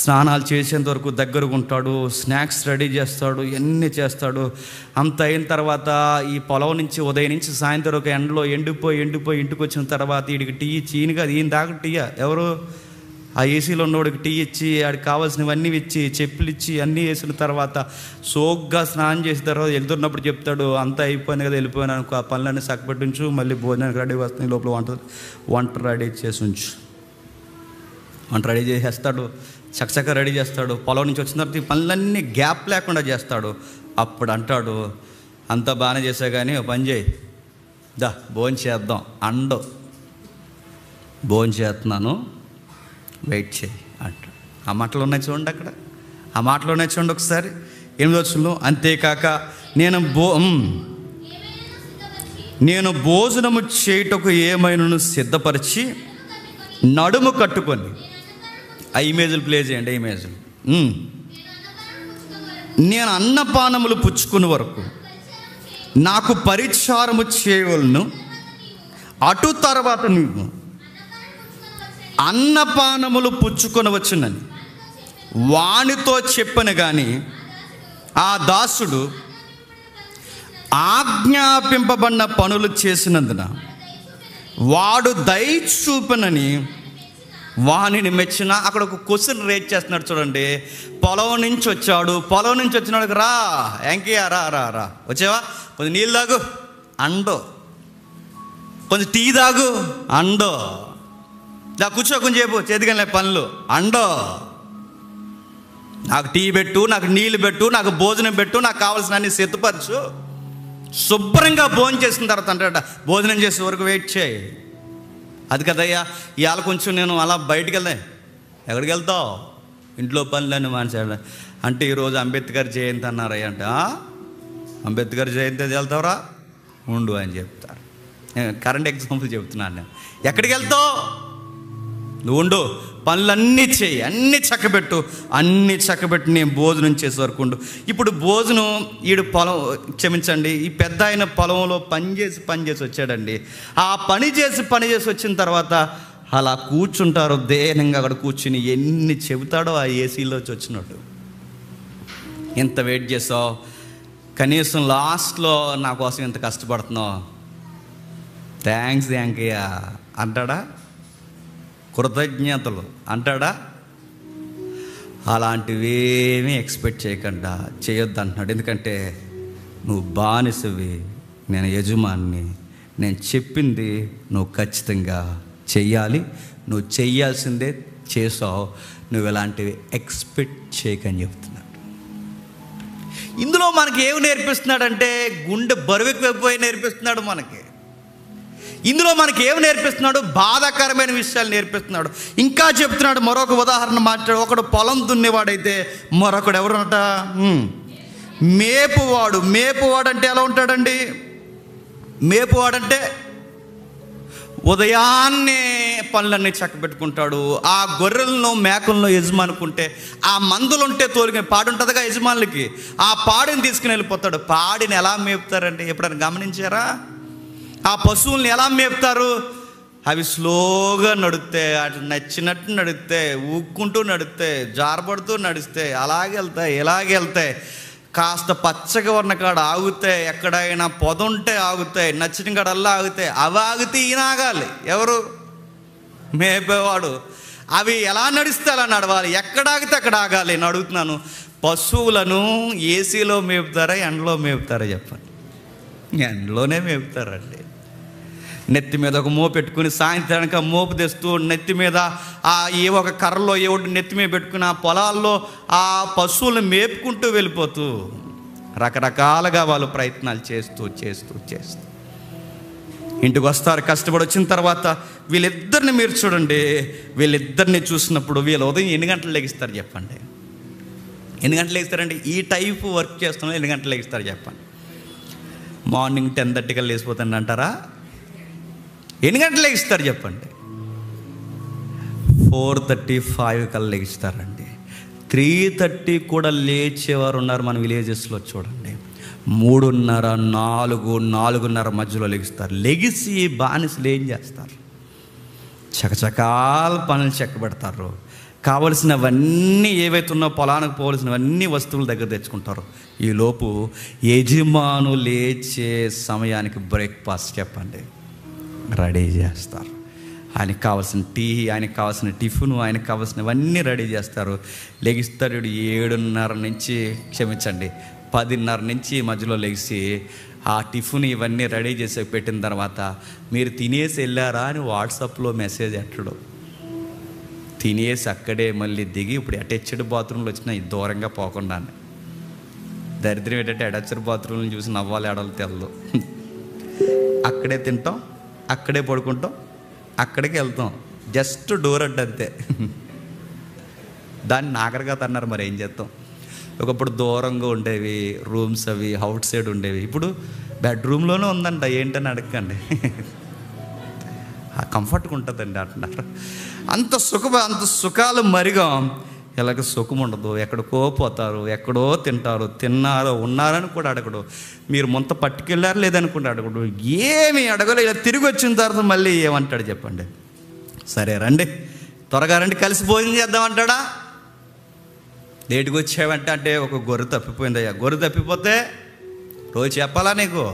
స్నానాలు చేసేంత వరకు దగ్గరకు ఉంటాడు, స్నాక్స్ రెడీ చేస్తాడు, ఇవన్నీ చేస్తాడు. అంత అయిన తర్వాత ఈ పొలం నుంచి ఉదయం నుంచి సాయంత్రం వరకు ఎండలో ఎండిపోయి ఇంటికి వచ్చిన తర్వాత వీడికి టీ ఇచ్చి, ఈయన దాకా టీయా ఎవరు ఆ ఏసీలో ఉన్నవాడికి టీ ఇచ్చి ఆడికి కావాల్సినవన్నీ ఇచ్చి చెప్పులు ఇచ్చి అన్నీ వేసిన తర్వాత సోగ్గా స్నానం చేసిన తర్వాత వెళ్తున్నప్పుడు చెప్తాడు, అంతా అయిపోయింది కదా, వెళ్ళిపోయాను అనుకో, ఆ పనులన్నీ చక్కబెట్టి ఉంచు, మళ్ళీ భోజనానికి రెడీ వస్తుంది, లోపల వంట రెడీ చేసి ఉంచు. వంట రెడీ చేసేస్తాడు, చక్కచక్క రెడీ చేస్తాడు. పొలం నుంచి వచ్చిన తర్వాత ఈ పనులన్నీ గ్యాప్ లేకుండా చేస్తాడు. అప్పుడు అంటాడు, అంతా బాగానే చేసా కానీ ఓ పని చేయి, దా భోజనం చేద్దాం అండో, భోజనం చేస్తున్నాను వెయిట్ చేయి అంట. ఆ మాటలు ఉన్నాయి చూడండి, అక్కడ ఆ మాటలు ఉన్నాయి చూడండి ఒకసారి. 8వ వచనంలో, అంతేకాక నేను భోజనము చేయుటకు ఏమైనా సిద్ధపరిచి నడుము కట్టుకొని, ఆ ఇమేజ్లు ప్లే చేయండి, ఇమేజ్లు. నేను అన్నపానములు పుచ్చుకునే వరకు నాకు పరిచారము చేయవలను, అటు తర్వాత నీవు అన్నపానములు పుచ్చుకొనవచ్చునని వానితో చెప్పను కానీ, ఆ దాసుడు ఆజ్ఞాపింపబడిన పనులు చేసినందున వాడు దయ చూపనని వానిని మెచ్చిన. అక్కడ ఒక క్వశ్చన్ రేట్ చేస్తున్నాడు చూడండి. పొలం నుంచి వచ్చినాడు, రా ఎంకయ్యా రా రా రా వచ్చావా, కొంచెం నీళ్ళు తాగు అండో, కొంచెం టీ తాగు అండో, దా కూర్చో కొంచెం చెప్పు చేతికలే పనులు అండో, నాకు టీ పెట్టు, నాకు నీళ్ళు పెట్టు, నాకు భోజనం పెట్టు, నాకు కావాల్సిన అన్ని సిద్ధపరచు. శుభ్రంగా భోజనం చేసిన తర్వాత అంటాడ, భోజనం చేసే వరకు వెయిట్ చేయి. అది కదయ్యా, ఇవాళ కొంచెం నేను అలా బయటికి వెళ్దా. ఎక్కడికి వెళ్తావు, ఇంట్లో పనులన్నీ మానేసాడు అంటే, ఈరోజు అంబేద్కర్ జయంతి అన్నారయ్య అంటే, అంబేద్కర్ జయంతి వెళ్తావురా ఉండు అని చెప్తారు. కరెంట్ ఎగ్జాంపుల్ చెప్తున్నాను నేను. ఎక్కడికి వెళ్తావు, నువ్వు ఉండు, పనులన్నీ చేయి, అన్నీ చక్కబెట్టు, అన్నీ చక్కబెట్టి నేను భోజనం చేసే వరకు ఉండు. ఇప్పుడు భోజనం ఈడు పొలం, క్షమించండి, ఈ పెద్ద ఆయన పొలంలో పని చేసి వచ్చాడండి. ఆ పని చేసి వచ్చిన తర్వాత అలా కూర్చుంటారు దేనంగా, అక్కడ కూర్చుని ఎన్ని చెబుతాడో ఆ ఏసీలోకి వచ్చినట్టు. ఎంత వెయిట్ చేసావు, కనీసం లాస్ట్లో నా కోసం ఎంత కష్టపడుతున్నావు, థ్యాంక్స్ వెంకయ్య అంటాడా, కృతజ్ఞతలు అంటాడా? అలాంటివేమీ ఎక్స్పెక్ట్ చేయొద్దు అంటున్నాడు. ఎందుకంటే నువ్వు బానిసవి, నేను యజమాన్ని, నేను చెప్పింది నువ్వు ఖచ్చితంగా చెయ్యాలి, నువ్వు చెయ్యాల్సిందే చేసావు, నువ్వు ఎలాంటివి ఎక్స్పెక్ట్ చేయకని చెప్తున్నాడు. ఇందులో మనకి ఏమి నేర్పిస్తున్నాడంటే, గుండె బరువెక్కిపోయి నేర్పిస్తున్నాడు మనకి. ఇందులో మనకి ఏమి నేర్పిస్తున్నాడు, బాధాకరమైన విషయాలు నేర్పిస్తున్నాడు. ఇంకా చెప్తున్నాడు, మరొక ఉదాహరణ మాట్లాడు. ఒకడు పొలం దున్నేవాడైతే మరొకడు ఎవరన్నట, మేపువాడు అంటే ఎలా ఉంటాడండి? మేపువాడంటే ఉదయాన్నే పనులన్నీ చక్కబెట్టుకుంటాడు. ఆ గొర్రెలను మేకలను యజమానుకుంటే, ఆ మందులుంటే తోలికి పాడి ఉంటుందిగా యజమానులకి, ఆ పాడిని తీసుకుని వెళ్ళిపోతాడు. పాడిని ఎలా మేపుతారండి, ఎప్పుడైనా గమనించారా? ఆ పశువుల్ని ఎలా మేపుతారు? అవి స్లోగా నడుస్తాయి, అటు నచ్చినట్టు నడుస్తాయి, ఊక్కుంటూ నడుస్తాయి, జారపడుతూ నడుస్తాయి, ఇలాగే వెళ్తాయి. కాస్త పచ్చగా ఉన్న కాడ ఆగుతాయి, ఎక్కడైనా పొద ఉంటే ఆగుతాయి, నచ్చిన కాడల్లా ఆగుతాయి. అవి ఆగితే ఈయన ఆగాలి. ఎవరు? మేపేవాడు. అవి ఎలా నడిస్తే అలా నడవాలి, ఎక్కడ ఆగితే అక్కడ ఆగాలి. నేను అడుగుతున్నాను, పశువులను ఏసీలో మేపుతారా, ఎండలో మేపుతారా చెప్పండి? ఎండలోనే మేపుతారండి. నెత్తి మీద ఒక మోపు పెట్టుకుని సాయంత్రానికి ఆ మోపు తెస్తూ నెత్తి మీద ఏ ఒక కర్రలో ఏ ఒకటి నెత్తి మీద పెట్టుకుని ఆ పొలాల్లో ఆ పశువులను మేపుకుంటూ వెళ్ళిపోతూ రకరకాలుగా వాళ్ళు ప్రయత్నాలు చేస్తూ ఇంటికి వస్తారు. కష్టపడి వచ్చిన తర్వాత వీళ్ళిద్దరిని మీరు చూడండి. వీళ్ళిద్దరిని చూసినప్పుడు వీళ్ళ ఉదయం ఎన్ని గంటలు లెగిస్తారు చెప్పండి? ఎన్ని గంటలు లెగిస్తారండి? ఈ టైపు వర్క్ చేస్తున్నా ఎన్ని గంటలు లెగిస్తారు చెప్పండి? మార్నింగ్ 10:30 కల్లా లేచిపోతాను అంటారా? ఎన్ని గంటలు లెగిస్తారు చెప్పండి? 4:35 కల్లా లెగిస్తారండి. 3:30 కూడా లేచేవారు ఉన్నారు మన విలేజెస్లో చూడండి. 3:30, 4, 4:30 మధ్యలో లెగిస్తారు. లెగిసి బానిసలు ఏం చేస్తారు? చకచకాల పనులు చెక్కబెడతారు. కావలసినవన్నీ ఏవైతే ఉన్నాయో పొలానికి పోవలసినవన్నీ వస్తువుల దగ్గర తెచ్చుకుంటారు. ఈలోపు యజమాను లేచే సమయానికి బ్రేక్ఫాస్ట్ చెప్పండి రెడీ చేస్తారు. ఆయనకు కావాల్సిన టీ, ఆయనకు కావాల్సిన టిఫిన్, ఆయనకు కావాల్సినవన్నీ రెడీ చేస్తారు. లెగిస్తాడు 7:30 నుంచి, క్షమించండి 10:30 నుంచి మధ్యలో లెగిసి ఆ టిఫిన్ ఇవన్నీ రెడీ చేసి పెట్టిన తర్వాత మీరు తినేసి వెళ్ళారా అని వాట్సాప్లో మెసేజ్ ఎట్టడం. తినేసి అక్కడే మళ్ళీ దిగి ఇప్పుడు అటాచ్డ్ బాత్రూమ్లో వచ్చిన దూరంగా పోకుండా. దరిద్రం ఏంటంటే అటాచ్డ్ బాత్రూమ్ని చూసి నవ్వాలి ఆడాలి తెల్లదు. అక్కడే తింటాం, అక్కడే పడుకుంటాం, అక్కడికి వెళ్తాం, జస్ట్ డోర్ అంతే. దాన్ని నాగరికత అన్నారు, మరి ఏం చేస్తాం. ఒకప్పుడు దూరంగా ఉండేవి రూమ్స్, అవి అవుట్ సైడ్ ఉండేవి. ఇప్పుడు బెడ్రూమ్లోనే ఉందంట, ఏంటని అడగండి. కంఫర్ట్గా ఉంటుందండి అంటున్నారు. అంత సుఖాలు మరిగా ఎలాగ సుఖం ఉండదు. ఎక్కడికో పోతారు, ఎక్కడో తింటారు, తిన్నారో ఉన్నారని కూడా అడగడు. మీరు మొంత పట్టుకెళ్ళారు లేదనుకుంటే అడగడు, ఏమి అడగలు. ఇలా తిరిగి వచ్చిన తర్వాత మళ్ళీ ఏమంటాడు చెప్పండి, సరే రండి త్వరగా రండి కలిసి భోజనం చేద్దామంటాడా? లేటుగా వచ్చావంటే అంటే ఒక గొర్రె తప్పిపోయిందయ్యా. గొర్రె తప్పిపోతే రోజు చెప్పాలా నీకు?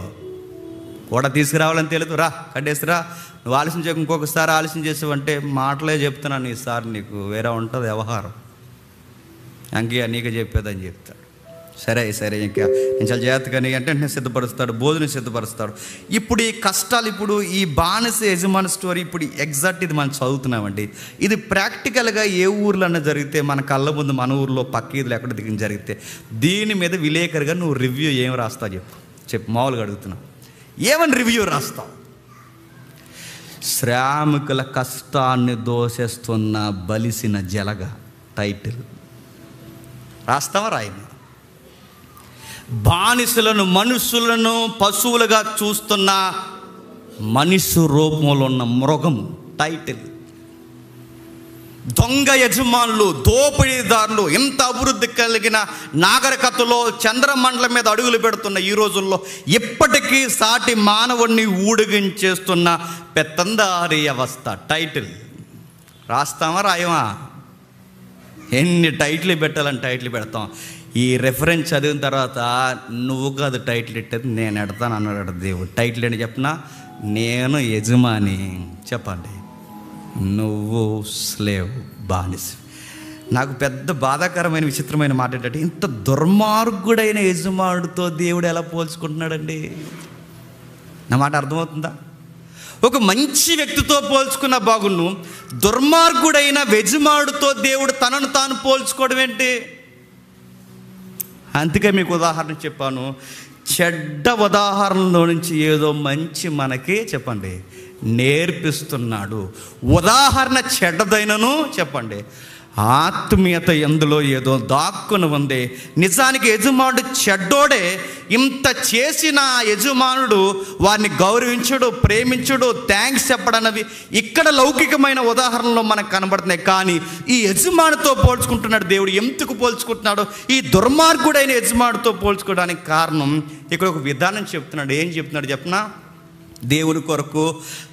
కూడా తీసుకురావాలని తెలియదు, రా కట్టేసిరా, నువ్వు ఆలస్యం చేయకు, ఇంకొకసారి ఆలస్యం చేసావంటే మాటలే చెప్తున్నాను ఈసారి నీకు వేరే ఉంటుంది వ్యవహారం, అంకే నీకే చెప్పేదని చెప్తాడు. సరే ఇంకా నేను చాలా జాగ్రత్తగా అంటే నేను సిద్ధపరుస్తాడు, భోజనం సిద్ధపరుస్తాడు. ఇప్పుడు ఈ కష్టాలు, ఇప్పుడు ఈ బానిస యజమాని స్టోరీ ఇప్పుడు ఎగ్జాక్ట్ ఇది మనం చదువుతున్నామండి. ఇది ప్రాక్టికల్గా ఏ ఊర్లో జరిగితే, మన కళ్ళ ముందు మన ఊర్లో పక్క ఈదులు ఎక్కడ దిగిన జరిగితే దీని మీద విలేకరుగా నువ్వు రివ్యూ ఏం రాస్తావు చెప్పు. మామూలుగా అడుగుతున్నావు, ఏమని రివ్యూ రాస్తావు? శ్రామికుల కష్టాన్ని దోసేస్తున్న బలిసిన జలగా టైటిల్ రాస్తావా? రాయను. బానిసలను, మనుషులను పశువులుగా చూస్తున్న మనిషి రూపంలో ఉన్న మృగము టైటిల్. దొంగ యజమానులు, దోపిడీదారులు, ఇంత అభివృద్ధి కలిగిన నాగరికతలో చంద్రమండలం మీద అడుగులు పెడుతున్న ఈ రోజుల్లో ఇప్పటికీ సాటి మానవుడిని ఊడిగించేస్తున్న పెత్తందారీ వ్యవస్థ టైటిల్ రాస్తామా? రాయమా? ఎన్ని టైటిల్ పెట్టాలని టైటిల్ పెడతాం. ఈ రెఫరెన్స్ చదివిన తర్వాత నువ్వు కాదు టైటిల్ ఇట్టేది, నేను ఎడతాను అన్నాడు దేవుడు. టైటిల్ ఏంటి చెప్పనా? నేను యజమాని. చెప్పండి, నువ్వు స్లేవ్, బానిస. నాకు పెద్ద బాధాకరమైన విచిత్రమైన మాట ఏంటంటే, ఇంత దుర్మార్గుడైన యజమానుడితో దేవుడు ఎలా పోల్చుకుంటున్నాడండి? నా మాట అర్థమవుతుందా? ఒక మంచి వ్యక్తితో పోల్చుకున్న బాగును, దుర్మార్గుడైన యజమానుడితో దేవుడు తనను తాను పోల్చుకోవడం ఏంటి? అందుకే మీకు ఉదాహరణ చెప్పాను. చెడ్డ ఉదాహరణలో నుంచి ఏదో మంచి మనకి చెప్పండి నేర్పిస్తున్నాడు. ఉదాహరణ చెడ్డదైనను చెప్పండి, ఆత్మీయత ఎందులో ఏదో దాక్కుని ఉంది. నిజానికి యజమానుడు చెడ్డోడే. ఇంత చేసిన యజమానుడు వారిని గౌరవించడు, ప్రేమించడు, థ్యాంక్స్ చెప్పడన్నవి ఇక్కడ లౌకికమైన ఉదాహరణలో మనకు కనబడుతున్నాయి. కానీ ఈ యజమానితో పోల్చుకుంటున్నాడు దేవుడు. ఎందుకు పోల్చుకుంటున్నాడు? ఈ దుర్మార్గుడైన యజమానితో పోల్చుకోవడానికి కారణం ఇక్కడ ఒక విధానం చెప్తున్నాడు. ఏం చెప్తున్నాడు చెప్పనా? దేవుని కొరకు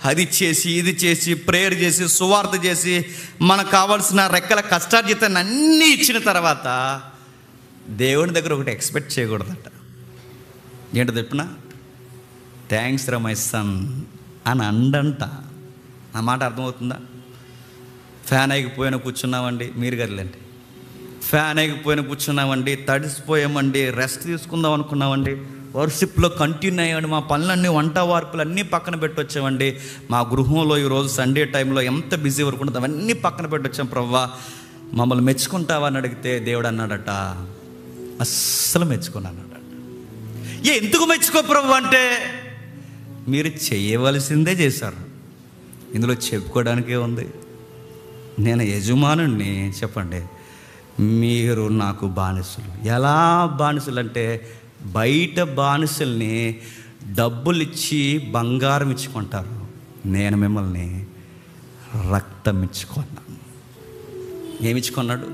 అది చేసి, ఇది చేసి, ప్రేయర్ చేసి, సువార్త చేసి, మనకు కావాల్సిన రెక్కల కష్టార్జితాన్ని అన్నీ ఇచ్చిన తర్వాత దేవుని దగ్గర ఒకటి ఎక్స్పెక్ట్ చేయకూడదట. ఏంటో చెప్పినా? థ్యాంక్స్ రా మై సన్ అని అండంట. నా మాట అర్థమవుతుందా? ఫ్యాన్ అయిపోయిన కూర్చున్నామండి, మీరు గదిలేండి, ఫ్యాన్ అయిపోయిన కూర్చున్నామండి, తడిసిపోయామండి, రెస్ట్ తీసుకుందాం అనుకున్నామండి, వర్షిప్లో కంటిన్యూ అయ్యామండి, మా పనులన్నీ వంట వార్పులు అన్నీ పక్కన పెట్టొచ్చామండి, మా గృహంలో ఈరోజు సండే టైంలో ఎంత బిజీ వరకు ఉంటుంది అవన్నీ పక్కన పెట్టొచ్చాం, ప్రవ్వా మమ్మల్ని మెచ్చుకుంటావా అని అడిగితే దేవుడు అన్నాడట, అస్సలు మెచ్చుకున్నాడట. ఎందుకు మెచ్చుకో ప్రవ్వా అంటే, మీరు చేయవలసిందే చేశారు, ఇందులో చెప్పుకోవడానికే ఉంది. నేను యజమానుణ్ణి, చెప్పండి, మీరు నాకు బానిసలు. ఎలా బానిసలు అంటే, బయట బానిసల్ని డబ్బులు ఇచ్చి బంగారం ఇచ్చుకుంటారు, నేను మిమ్మల్ని రక్తం ఇచ్చుకున్నాను. ఏమిచ్చుకున్నాడు?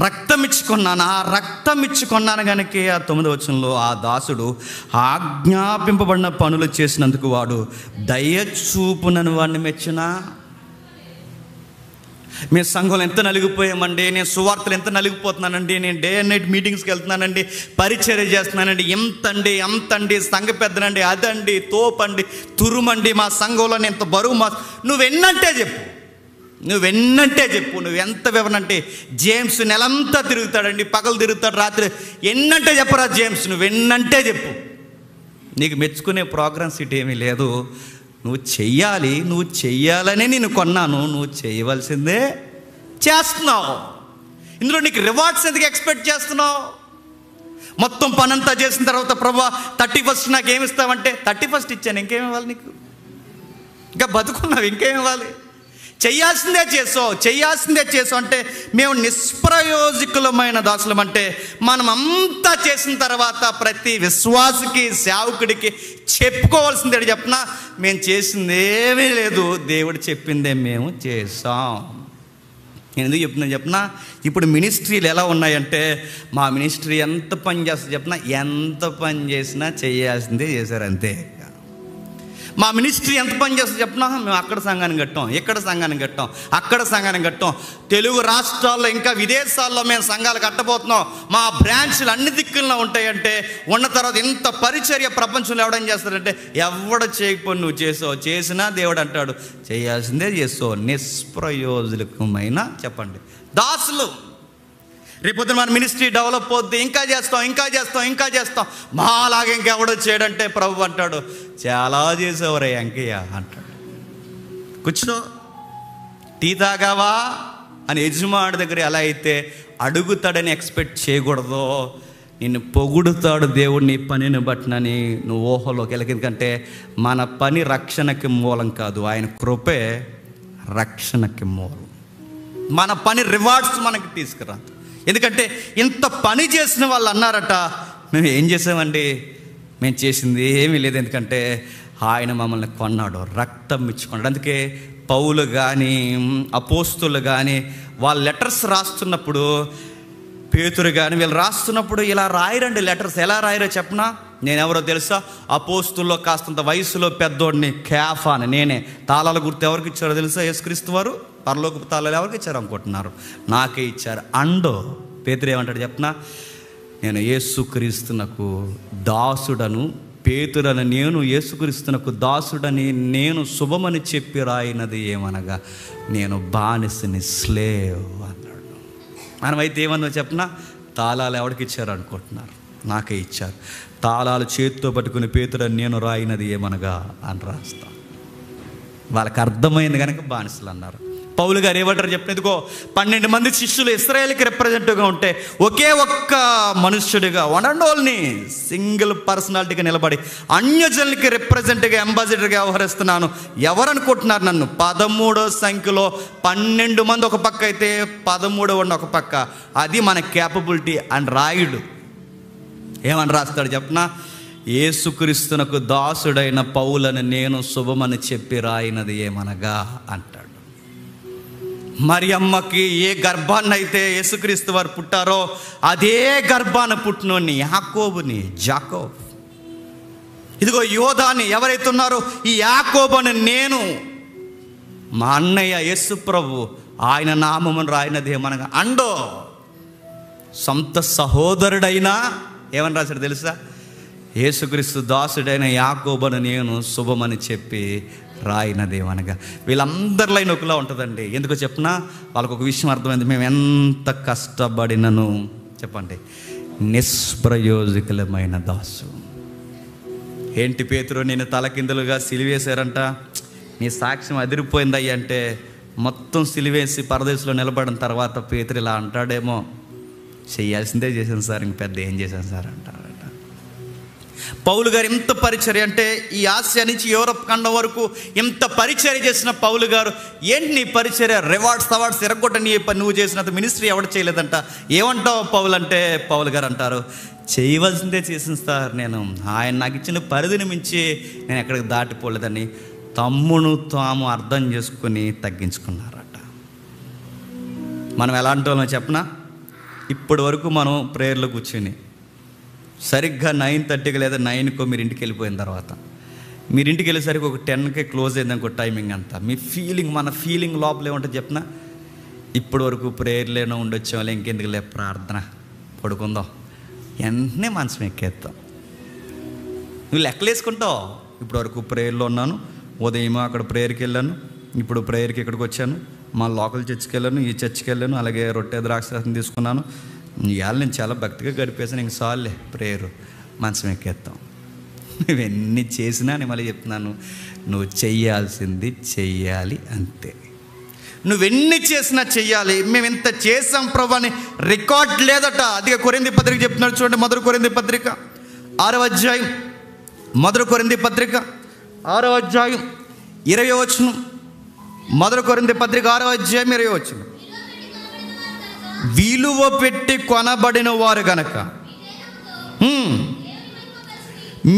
రక్తం ఇచ్చుకున్నాను. ఆ రక్తం ఇచ్చుకున్నాను కనుక ఆ 9వ వచనంలో ఆ దాసుడు ఆజ్ఞాపింపబడిన పనులు చేసినందుకు వాడు దయ చూపునని వాడిని మెచ్చునా. మేము సంఘంలో ఎంత నలిగిపోయామండి, నేను సువార్తలు ఎంత నలిగిపోతున్నానండి, నేను డే అండ్ నైట్ మీటింగ్స్కి వెళ్తున్నానండి, పరిచర్య చేస్తున్నానండి, ఎంతండి అంతండి, సంఘ పెద్దనండి, అదండి తోపండి తురుమండి, మా సంఘంలో ఎంత బరువు నువ్వెన్నంటే చెప్పు, నువ్వు ఎంత వివరనంటే జేమ్స్ నెలంతా తిరుగుతాడండి, పగలు తిరుగుతాడు, రాత్రి ఎన్నంటే చెప్పరా జేమ్స్, నువ్వెన్నంటే చెప్పు. నీకు మెచ్చుకునే ప్రోగ్రామ్స్ ఇటు ఏమీ లేదు, నువ్వు చెయ్యాలనే నేను కొన్నాను, నువ్వు చేయవలసిందే చేస్తున్నావు. ఇందులో నీకు రివార్డ్స్ ఎందుకు ఎక్స్పెక్ట్ చేస్తున్నావు? మొత్తం పనంతా చేసిన తర్వాత ప్రభువా 31st నాకు ఏమి ఇస్తావంటే 31st ఇచ్చాను, ఇంకేమి ఇవ్వాలి నీకు? ఇంకా బతుకున్నావు, ఇంకేమి ఇవ్వాలి? చెయ్యాల్సిందే చేసావు అంటే మేము నిష్ప్రయోజకులమైన దాసులం. అంటే మనం అంతా చేసిన తర్వాత ప్రతి విశ్వాసికి సేవకుడికి చెప్పుకోవాల్సిందే చెప్పనా, మేము చేసిందేమీ లేదు, దేవుడు చెప్పిందే మేము చేసాం. నేను ఎందుకు చెప్తున్నాను చెప్పనా, ఇప్పుడు మినిస్ట్రీలు ఎలా ఉన్నాయంటే, మా మినిస్ట్రీ ఎంత పని చేస్తుంది చెప్పనా, ఎంత పని చేసినా చేయాల్సిందే చేశారు అంతే. మా మినిస్ట్రీ ఎంత పని చేస్తుంది చెప్పినా, మేము అక్కడ సంఘాన్ని కట్టాం, ఇక్కడ సంఘాన్ని కట్టాం, అక్కడ సంఘాన్ని కట్టాం, తెలుగు రాష్ట్రాల్లో ఇంకా విదేశాల్లో మేము సంఘాలు కట్టబోతున్నాం, మా బ్రాంచ్లు అన్ని దిక్కుల్లో ఉంటాయంటే ఉన్న తర్వాత ఇంత పరిచర్య ప్రపంచంలో ఎవడని చేస్తారంటే ఎవడ చేయకపోయి నువ్వు చేసినా దేవుడు అంటాడు చేయాల్సిందే చేస్తావు. నిష్ప్రయోజకమైన చెప్పండి దాసులు. రేపొద్దున మన మినిస్ట్రీ డెవలప్ అవుద్ది, ఇంకా చేస్తాం, మా అలాగే ఇంకెవడో చేయడంటే ప్రభు అంటాడు చాలా చేసేవరే అంకయ్య అంటాడు. కూర్చో, టీ తాగావా అని యజమాని దగ్గర ఎలా అయితే అడుగుతాడని ఎక్స్పెక్ట్ చేయకూడదో, నిన్ను పొగుడుతాడు దేవుడు నీ పనిని బట్టినని నువ్వు ఊహలోకి వెళ్ళకి. ఎందుకంటే మన పని రక్షణకి మూలం కాదు, ఆయన కృపే రక్షణకి మూలం. మన పని రివార్డ్స్ మనకి తీసుకురాదు. ఎందుకంటే ఇంత పని చేసిన వాళ్ళు అన్నారట, మేము ఏం చేసామండి, మేము చేసింది ఏమీ లేదు, ఎందుకంటే ఆయన మమ్మల్ని కొన్నాడు, రక్తం ఇచ్చుకున్నాడు. అందుకే పౌలు కానీ అపోస్తులు కానీ వాళ్ళ లెటర్స్ రాస్తున్నప్పుడు, పేతురు కానీ వీళ్ళు రాస్తున్నప్పుడు ఇలా రాయరండి లెటర్స్. ఎలా రాయరో చెప్పనా, నేనెవరో తెలుసా, అపోస్తుల్లో కాస్తంత వయసులో పెద్దోడిని, కేఫా అని నేనే. తాళాల గుర్తు ఎవరికి ఇచ్చారో తెలుసా, యేసుక్రీస్తు వారు. పరలోకపు తాళాలు ఎవరికి ఇచ్చారు అనుకుంటున్నారు, నాకే ఇచ్చారు. అండో పేతురు ఏమంటాడు చెప్పనా, నేను యేసుక్రీస్తునకు దాసుడను, పేతురని నేను యేసుక్రీస్తునకు దాసుడని నేను శుభమని చెప్పి రాయినది ఏమనగా నేను బానిసని, స్లేవ్ అన్నాడు. మనమైతే ఏమన్నా చెప్పనా, తాళాలు ఎవరికి ఇచ్చారు అనుకుంటున్నారు, నాకే ఇచ్చారు. తాళాలు చేతితో పట్టుకుని పేతురని నేను రాయినది ఏమనగా అని రాస్తాం. వాళ్ళకి అర్థమైంది కనుక బానిసలు అన్నారు. పౌలు గారు ఏమంటారు చెప్పినందుకో, 12 మంది శిష్యులు ఇశ్రాయేలుకి రిప్రజెంటివ్గా ఉంటే ఒకే ఒక్క మనుష్యుడిగా, వన్ అండ్ ఓన్లీ సింగిల్ పర్సనాలిటీగా నిలబడి అన్యజనులకి రిప్రజెంట్గా, అంబాసిడర్గా వ్యవహరిస్తున్నాను. ఎవరనుకుంటున్నారు నన్ను? 13వ సంఖ్యలో 12 మంది ఒక పక్క అయితే 13వ ఒక పక్క. అది మన క్యాపబిలిటీ అని రాయుడు ఏమని రాస్తాడు చెప్పనా, యేసుక్రీస్తునకు దాసుడైన పౌలను నేను శుభమని చెప్పి రాయినది ఏమనగా అంటాడు. మరియమ్మకి ఏ గర్భాన్ని అయితే యేసుక్రీస్తు వారు పుట్టారో అదే గర్భాన పుట్టినోని యాకోబుని, జాకోబ్. ఇదిగో యోధాని ఎవరైతే ఉన్నారో ఈ యాకోబుని నేను, మా అన్నయ్య యేసు ప్రభు ఆయన నామమును రాయినది ఏమనగా అండో. సొంత సహోదరుడైనా ఏమని రాశాడు తెలుసా, యేసుక్రీస్తు దాసుడైన యాకోబును నేను శుభమని చెప్పి రాయినదేమనగా. వీళ్ళందరిలో ఒకలా ఉంటుందండి. ఎందుకో చెప్పినా వాళ్ళకు ఒక విషయం అర్థమైంది, మేము ఎంత కష్టపడినను చెప్పండి నిష్ప్రయోజకులమైన దాసు. ఏంటి పేతురు నేను తలకిందులుగా సిలివేశారంట, నీ సాక్ష్యం అదిరిపోయిందయ్య అంటే మొత్తం సిలివేసి పరదేశంలో నిలబడిన తర్వాత పేతురు ఇలా అంటాడేమో, చేయాల్సిందే చేశాను సార్, ఇంక పెద్ద ఏం చేశాను సార్ అంటారట. పౌలు గారు ఎంత పరిచర్య అంటే ఈ ఆసియా నుంచి యూరప్ ఖండం వరకు ఎంత పరిచర్య చేసిన పౌలు గారు, ఏంటి నీ పరిచర్య, అవార్డ్స్ ఎరగొట్ట నీ నువ్వు చేసినంత మినిస్ట్రీ ఎవడు చేయలేదంట. ఏమంటావు పౌలు అంటే, పౌలు గారు అంటారు చేయవలసిందే చేసిన సార్, నేను ఆయన నాకు ఇచ్చిన పరిధిని మించి నేను ఎక్కడికి దాటిపోలేదని తమ్మును తాము అర్థం చేసుకుని తగ్గించుకున్నారట. మనం ఎలాంటి వాళ్ళం చెప్పనా, ఇప్పటి వరకు మనం ప్రేయర్లో కూర్చుని సరిగ్గా 9:30కి లేదా 9కో మీరు ఇంటికి వెళ్ళిపోయిన తర్వాత, మీరు ఇంటికి వెళ్ళేసరికి ఒక 10కే క్లోజ్ అయింది అనుకో టైమింగ్ అంతా. మీ ఫీలింగ్, మన ఫీలింగ్ లోపల ఏముంటుంది చెప్పిన, ఇప్పటి వరకు ప్రేయర్లేనో ఉండొచ్చాం, వాళ్ళు ఇంకెందుకులే ప్రార్థన, పడుకుందాం, వెంటనే మనసు ఎక్కేస్తాం. నువ్వు లెక్కలేసుకుంటావు. ఇప్పటి వరకు ప్రేయర్లో ఉన్నాను, ఉదయం అక్కడ ప్రేయర్కి వెళ్ళాను, ఇప్పుడు ప్రేయర్కి ఇక్కడికి వచ్చాను, మా లోకల్ చర్చికి వెళ్ళాను, ఈ చర్చికి వెళ్ళాను, అలాగే రొట్టె ద్రాక్షరసం తీసుకున్నాను, ఇవాళ నేను చాలా భక్తిగా గడిపేసాను, ఇంక సార్లే ప్రేయరు, మనసు ఎక్కేస్తాం. నువ్వెన్ని చేసినా నేను మళ్ళీ చెప్తున్నాను, నువ్వు చెయ్యాల్సింది చెయ్యాలి అంతే. నువ్వెన్ని చేసినా చెయ్యాలి. మేము ఇంత చేసాం ప్రభు అని రికార్డ్ లేదట. అదిగా కొరింథీ పత్రిక చెప్తున్నాడు చూడండి. మొదటి కొరింథీ పత్రిక 6వ అధ్యాయం, మొదటి కొరింథీ పత్రిక 6వ అధ్యాయం 20వ వచనం. మొదటి కొరింథీ పత్రిక 6వ అధ్యాయం 20వ వచనం. విలువ పెట్టి కొనబడిన వారు గనక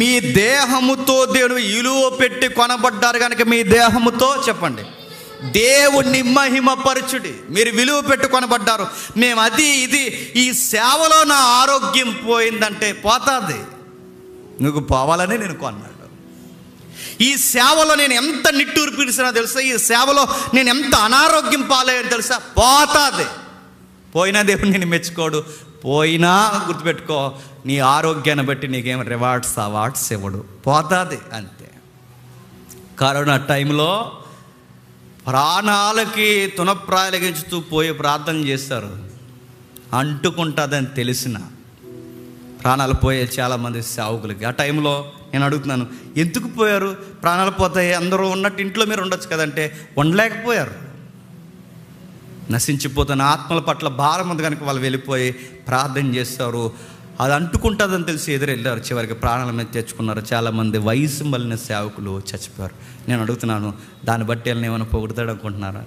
మీ దేహముతో, దేవుడు విలువ పెట్టి కొనబడ్డారు కనుక మీ దేహముతో చెప్పండి దేవుణ్ణి మహిమపరచుడి. మీరు విలువ పెట్టి కొనబడ్డారు. మేము అది ఇది ఈ సేవలో నా ఆరోగ్యం పోయిందంటే పోతుంది. నువ్వు పోవాలని నేను కొన్నాడు. ఈ సేవలో నేను ఎంత నిట్టూరు పీడిసినా తెలుసా, ఈ సేవలో నేను ఎంత అనారోగ్యం పాలయ్యాను తెలుసా, పోతుంది. పోయినా దేవుడు నేను మెచ్చుకోడు. పోయినా గుర్తుపెట్టుకో, నీ ఆరోగ్యాన్ని బట్టి నీకేం అవార్డ్స్ ఇవ్వడు, పోతుంది అంతే. కరోనా టైంలో ప్రాణాలకి తునప్రాయలగించుతూ పోయి ప్రార్థన చేస్తారు. అంటుకుంటుందని తెలిసిన ప్రాణాలు పోయే చాలామంది సేవకులకి. ఆ టైంలో నేను అడుగుతున్నాను, ఎందుకు పోయారు? ప్రాణాలు పోతాయి, అందరూ ఉన్నట్టు ఇంట్లో మీరు ఉండొచ్చు కదంటే ఉండలేకపోయారు. నశించిపోతున్న ఆత్మల పట్ల భారం ఉంది కనుక వాళ్ళు వెళ్ళిపోయి ప్రార్థన చేస్తారు. అది అంటుకుంటుందని తెలిసి ఎదురెళ్ళారు. చివరికి ప్రాణాల మీద తెచ్చుకున్నారు. చాలామంది వయసు మళ్ళిన సేవకులు చచ్చిపోయారు. నేను అడుగుతున్నాను, దాన్ని బట్టి వెళ్ళని ఏమైనా పొగుడతాడు అనుకుంటున్నారా?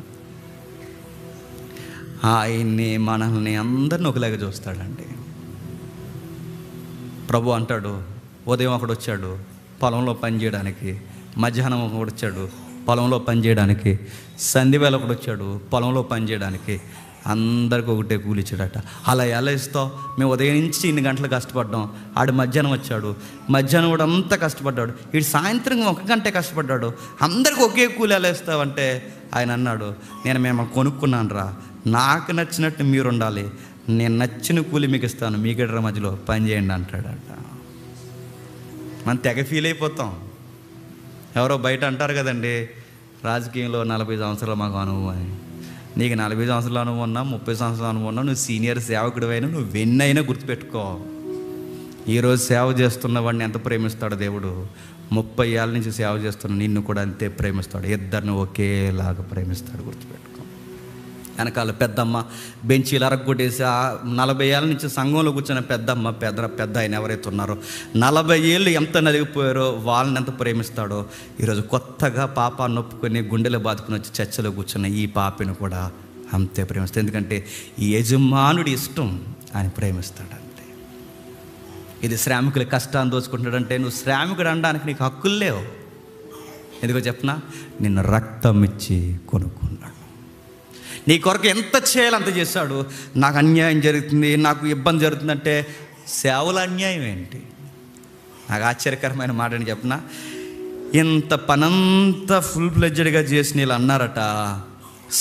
ఆయన్ని మనల్ని అందరిని ఒకలాగా చూస్తాడండి. ప్రభు అంటాడు, ఉదయం ఒకడు వచ్చాడు పొలంలో పని చేయడానికి, మధ్యాహ్నం ఒకడు వచ్చాడు పొలంలో పని చేయడానికి, సంధివేళ ఒకడు వచ్చాడు పొలంలో పని చేయడానికి, అందరికి ఒకటే కూలి ఇచ్చాడట. అలా ఎలా ఇస్తావు? మేము ఉదయం నుంచి ఇన్ని గంటలు కష్టపడ్డాం, ఆడు మధ్యాహ్నం వచ్చాడు, మధ్యాహ్నం కూడా అంతా కష్టపడ్డాడు, వీడు సాయంత్రం 1 గంటే కష్టపడ్డాడు, అందరికి ఒకే కూలి ఎలా ఇస్తావంటే ఆయన అన్నాడు, నేను మేము కొనుక్కున్నాను రా, నాకు నచ్చినట్టు మీరు ఉండాలి, నేను నచ్చిన కూలి మీకు ఇస్తాను, మీకేడ్ర మధ్యలో పని చేయండి అంటాడట. మనం తెగ ఫీల్ అయిపోతాం. ఎవరో బయట అంటారు కదండి, రాజకీయంలో 40 సంవత్సరాలు మాకు అనుభవం అని. నీకు 40 సంవత్సరాల అనుభవం ఉన్నా, 30 సంవత్సరాల అనుభవం ఉన్నా, నువ్వు సీనియర్ సేవకుడు అయినా, నువ్వు వెన్నైనా గుర్తుపెట్టుకో, ఈరోజు సేవ చేస్తున్న వాడిని ఎంత ప్రేమిస్తాడో దేవుడు, 30 ఏళ్ళ నుంచి సేవ చేస్తున్న నిన్ను కూడా అంతే ప్రేమిస్తాడు. ఇద్దరిని ఒకేలాగా ప్రేమిస్తాడు, గుర్తుపెట్టుకో. వెనకాల పెద్దమ్మ బెంచీలు అరగొట్టేసి 40 ఏళ్ళ నుంచి సంఘంలో కూర్చున్న పెద్దమ్మ, పెద్ద ఆయన ఎవరైతే ఉన్నారో 40 ఏళ్ళు ఎంత నలిగిపోయారో వాళ్ళని ఎంత ప్రేమిస్తాడో, ఈరోజు కొత్తగా పాప నొప్పుకొని గుండెలు బాదుకుని వచ్చి చర్చలో కూర్చున్న ఈ పాపను కూడా అంతే ప్రేమిస్తాడు. ఎందుకంటే ఈ యజమానుడి ఇష్టం ఆయన ప్రేమిస్తాడు అంతే. ఇది శ్రామికుల కష్టాన్ని దోచుకుంటాడంటే నువ్వు శ్రామికుడు అనడానికి నీకు హక్కులు లేవు. ఎందుకో చెప్పనా, నిన్ను రక్తం ఇచ్చి కొనుక్కున్నాడు. నీ కొరకు ఎంత చేయాలో అంత చేశాడు. నాకు అన్యాయం జరుగుతుంది, నాకు ఇబ్బంది జరుగుతుందంటే సేవల అన్యాయం ఏంటి? నాకు ఆశ్చర్యకరమైన మాట అని చెప్పనా, ఇంత పనంతా ఫుల్ ఫ్లెడ్జెడ్గా చేసిన వీళ్ళు అన్నారట,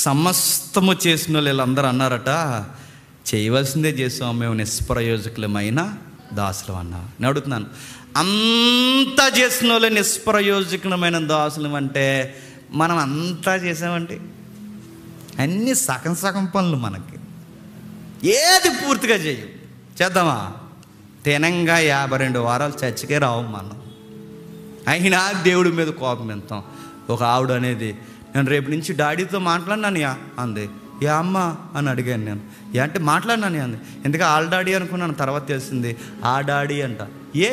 సమస్తము చేసిన వీళ్ళందరూ అన్నారట, చేయవలసిందే చేసాం మేము, నిష్ప్రయోజకులమైన దాసులం అన్నా. నేను అడుగుతున్నాను, అంతా చేసిన వాళ్ళు నిష్ప్రయోజకమైన దాసులం అంటే మనం అంతా చేసామండి? అన్నీ సగం పనులు మనకి, ఏది పూర్తిగా చేయు. చేద్దామా? తినంగా 52 వారాలు చర్చికే రావు మనం. అయినా దేవుడి మీద కోపం ఎంతాం. ఒక ఆవిడ అనేది, నేను రేపు నుంచి డాడీతో మాట్లాడినాను అంది. ఏ అమ్మ అని అడిగాను నేను. అంటే మాట్లాడినాను అంది. ఎందుకు ఆల్ డాడీ అనుకున్నాను, తర్వాత తెలిసింది ఆ డాడీ అంట.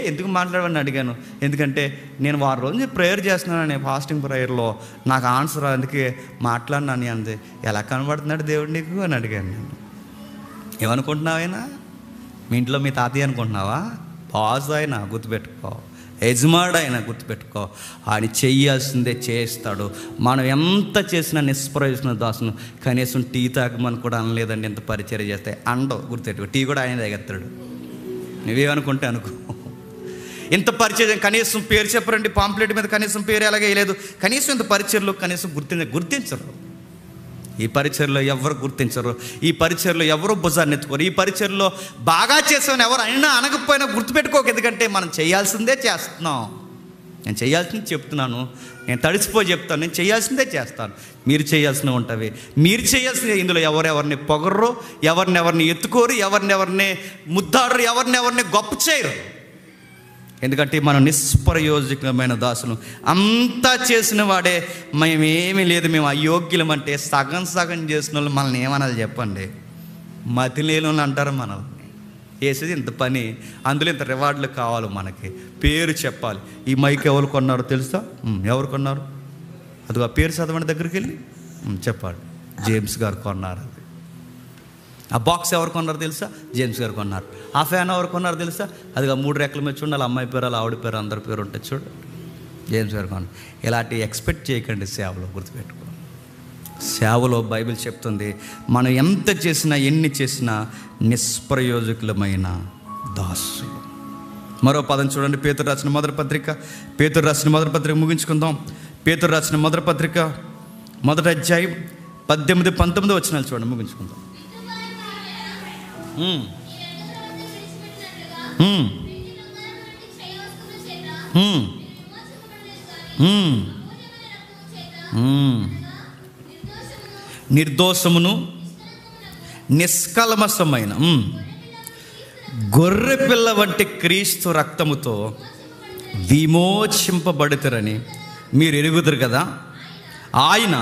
ఎందుకు మాట్లాడమని అడిగాను, ఎందుకంటే నేను 1 రోజు ప్రేయర్ చేస్తున్నాను, ఫాస్టింగ్ ప్రేయర్లో నాకు ఆన్సర్ అందుకే మాట్లాడినాను అంది. ఎలా కనబడుతున్నాడు దేవుడు నీకు అని అడిగాను నేను. ఏమనుకుంటున్నావైనా? మీ ఇంట్లో మీ తాతయ్య అనుకుంటున్నావా? బాస్ అయినా గుర్తుపెట్టుకో, యజమానుడు అయినా గుర్తుపెట్టుకో, ఆయన చెయ్యాల్సిందే చేస్తాడు. మనం ఎంత చేసినా నిష్ప్రయోజన దాసును. కనీసం టీ తాగమని కూడా అనలేదండి, ఎంత పరిచర్య చేస్తే అండవు, గుర్తుపెట్టుకో. టీ కూడా ఆయన తాగెత్తాడు, నువ్వేమనుకుంటే అనుకో. ఇంత పరిచయం, కనీసం పేరు చెప్పరండి పాంప్లెట్ మీద, కనీసం పేరు ఎలాగే వేయలేదు, కనీసం ఇంత పరిచయలో కనీసం గుర్తించరు. ఈ పరిచర్లో ఎవరు గుర్తించరు, ఈ పరిచర్లో ఎవరు భుజాన్ని ఎత్తుకోరు, ఈ పరిచర్లో బాగా చేసామని ఎవరు అయినా అనకపోయినా గుర్తుపెట్టుకోక. ఎందుకంటే మనం చేయాల్సిందే చేస్తున్నాం. నేను చేయాల్సింది చెప్తున్నాను, నేను తడిసిపోయి చెప్తాను, నేను చేయాల్సిందే చేస్తాను. మీరు చేయాల్సినవి ఉంటుంది. మీరు చేయాల్సిందే. ఇందులో ఎవరెవరిని పొగర్రు, ఎవరినెవరిని ఎత్తుకోరు, ఎవరినెవరిని ముద్దాడరు, ఎవరినెవరిని గొప్ప చేయరు. ఎందుకంటే మనం నిష్ప్రయోజకమైన దాసులు. అంతా చేసిన వాడే మేమేమీ లేదు, మేము అయోగ్యులమంటే సగం సగం చేసిన వాళ్ళు మనల్ని ఏమనాలి చెప్పండి? మతి లేని వాళ్ళు అంటారు మనల్ని. చేసేది ఇంత పని, అందులో ఇంత రివార్డులు కావాలి మనకి, పేరు చెప్పాలి. ఈ మైక్ ఎవరు కొన్నారో తెలుసా? ఎవరు కొన్నారు? అదిగో ఆ పేరు చదవండి, దగ్గరికి వెళ్ళి చెప్పాలి. జేమ్స్ గారు కొన్నారు. అది ఆ బాక్స్ ఎవరు కొన్నారు తెలుసా? జేమ్స్ గారు కొన్నారు. ఆ ఫ్యాన్ ఎవరు కొన్నారు తెలుసా? అదిగా 3 రెక్కల మీద చూడాలి, అమ్మాయి పేరు అలా ఆవిడ పేరు అందరి పేరు ఉంటుంది చూడు, జేమ్స్ గారు కొన్నారు. ఇలాంటి ఎక్స్పెక్ట్ చేయకండి సేవలో, గుర్తుపెట్టుకో. సేవలో బైబిల్ చెప్తుంది మనం ఎంత చేసినా ఎన్ని చేసినా నిష్ప్రయోజకులమైన దాసులు. మరో పదం చూడండి, పేతురు రాసిన మొదటి పత్రిక ముగించుకుందాం. పేతురు రాసిన మొదటి పత్రిక 1వ అధ్యాయం 18-19 వచనాలు చూడండి, ముగించుకుందాం. నిర్దోషమును నిష్కల్మషమైన గొర్రెపిల్ల వంటి క్రీస్తు రక్తముతో విమోచింపబడుతారని మీరు ఎరుగుదురు కదా. ఆయన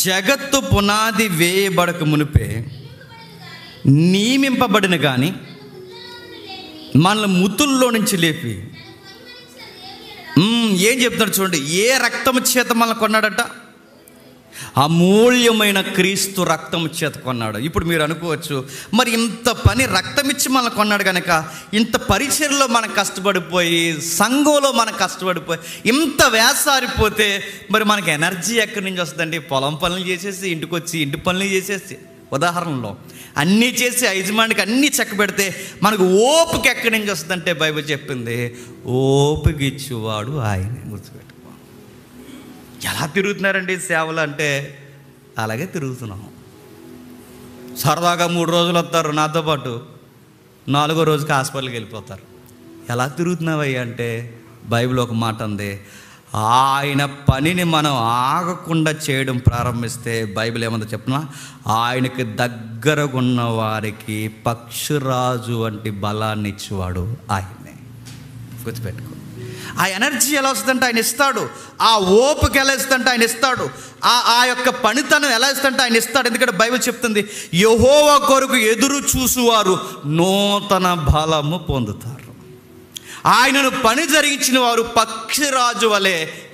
జగత్తు పునాది వేయబడక మునిపే నియమింపబడిన కానీ మనల్ని ముతుల్లో నుంచి లేపి ఏం చెప్తున్నాడు చూడండి. ఏ రక్తము చేత మనల్ని కొన్నాడట? అమూల్యమైన క్రీస్తు రక్తము చేత కొన్నాడు. ఇప్పుడు మీరు అనుకోవచ్చు, మరి ఇంత పని రక్తం ఇచ్చి మనల్ని కొన్నాడు కనుక ఇంత పరిచర్లో మనం కష్టపడిపోయి, సంఘంలో మనం కష్టపడిపోయి, ఇంత వేసారిపోతే మరి మనకి ఎనర్జీ ఎక్కడి నుంచి వస్తుందండి? పొలం పనులు చేసేసి ఇంటికి వచ్చి ఇంటి పనులు చేసేసి, ఉదాహరణలో అన్నీ చేసి యజమానికి అన్నీ చక్క పెడితే మనకు ఓపిక ఎక్కడి నుంచి వస్తుందంటే బైబిల్ చెప్పింది, ఓపిక ఇచ్చేవాడు ఆయనే. గుర్తుపెట్టుకో. ఎలా తిరుగుతున్నారండి సేవలు అంటే? అలాగే తిరుగుతున్నాం. సరదాగా 3 రోజులు వస్తారు నాతో పాటు, 4వ రోజుకి హాస్పిటల్కి వెళ్ళిపోతారు. ఎలా తిరుగుతున్నావయ్యా అంటే బైబిల్ ఒక మాట ఉంది, ఆయన పనిని మనం ఆగకుండా చేయడం ప్రారంభిస్తే బైబిల్ ఏమందో చెప్పినా, ఆయనకి దగ్గరగా ఉన్న వారికి పక్షిరాజు వంటి బలాన్ని ఇచ్చేవాడు ఆయనే. గుర్తుపెట్టుకో. ఆ ఎనర్జీ ఎలా వస్తుందంటే ఆయన ఇస్తాడు. ఆ ఓపిక ఎలా ఇస్తుందంటే ఆయన ఇస్తాడు. ఆ యొక్క పనితనం ఎలా ఇస్తుందంటే ఆయన ఇస్తాడు. ఎందుకంటే బైబిల్ చెప్తుంది, యెహోవా కొరకు ఎదురు చూసువారు నూతన బలము పొందుతారు. ఆయనను పని జరిగించిన వారు పక్షిరాజు వలె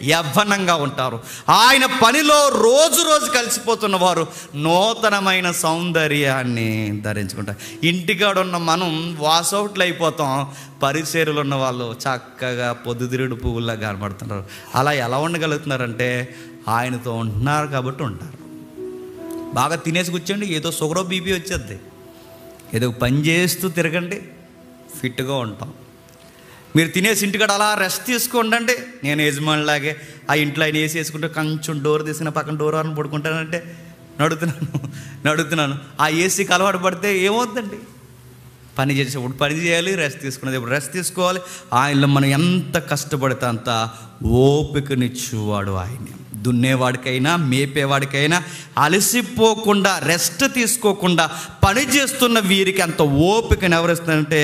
యవ్వనంగా ఉంటారు. ఆయన పనిలో రోజు రోజు కలిసిపోతున్న వారు నూతనమైన సౌందర్యాన్ని ధరించుకుంటారు. ఇంటికాడ ఉన్న మనం వాసౌట్లు అయిపోతాం, పరిచర్యలు ఉన్న వాళ్ళు చక్కగా పొద్దుతిరుగుడు పువ్వుల్లా కనబడుతున్నారు. అలా ఎలా ఉండగలుగుతున్నారంటే ఆయనతో ఉంటున్నారు కాబట్టి ఉంటారు. బాగా తినేసి కూర్చోండి, ఏదో షుగరో బీపీ వచ్చేద్ది. ఏదో పని చేస్తూ తిరగండి, ఫిట్గా ఉంటాం. మీరు తినేసి ఇంటికాడ అలా రెస్ట్ తీసుకోండి. నేను యజమానిలాగే ఆ ఇంట్లో ఆయన ఏసీ వేసుకుంటే కొంచెం డోర్ తీసుకుని పక్కన డోర్ అని పడుకుంటానంటే నడుతున్నాను. ఆ ఏసీకి అలవాటు పడితే ఏమవుతుందండి? పని చేసేప్పుడు పని చేయాలి, రెస్ట్ తీసుకునేది ఇప్పుడు రెస్ట్ తీసుకోవాలి. ఆయనలో మనం ఎంత కష్టపడితే అంత ఓపికనిచ్చేవాడు ఆయనే. దున్నేవాడికైనా మేపేవాడికైనా అలసిపోకుండా రెస్ట్ తీసుకోకుండా పని చేస్తున్న వీరికి అంత ఓపికను ఎవరిస్తుందంటే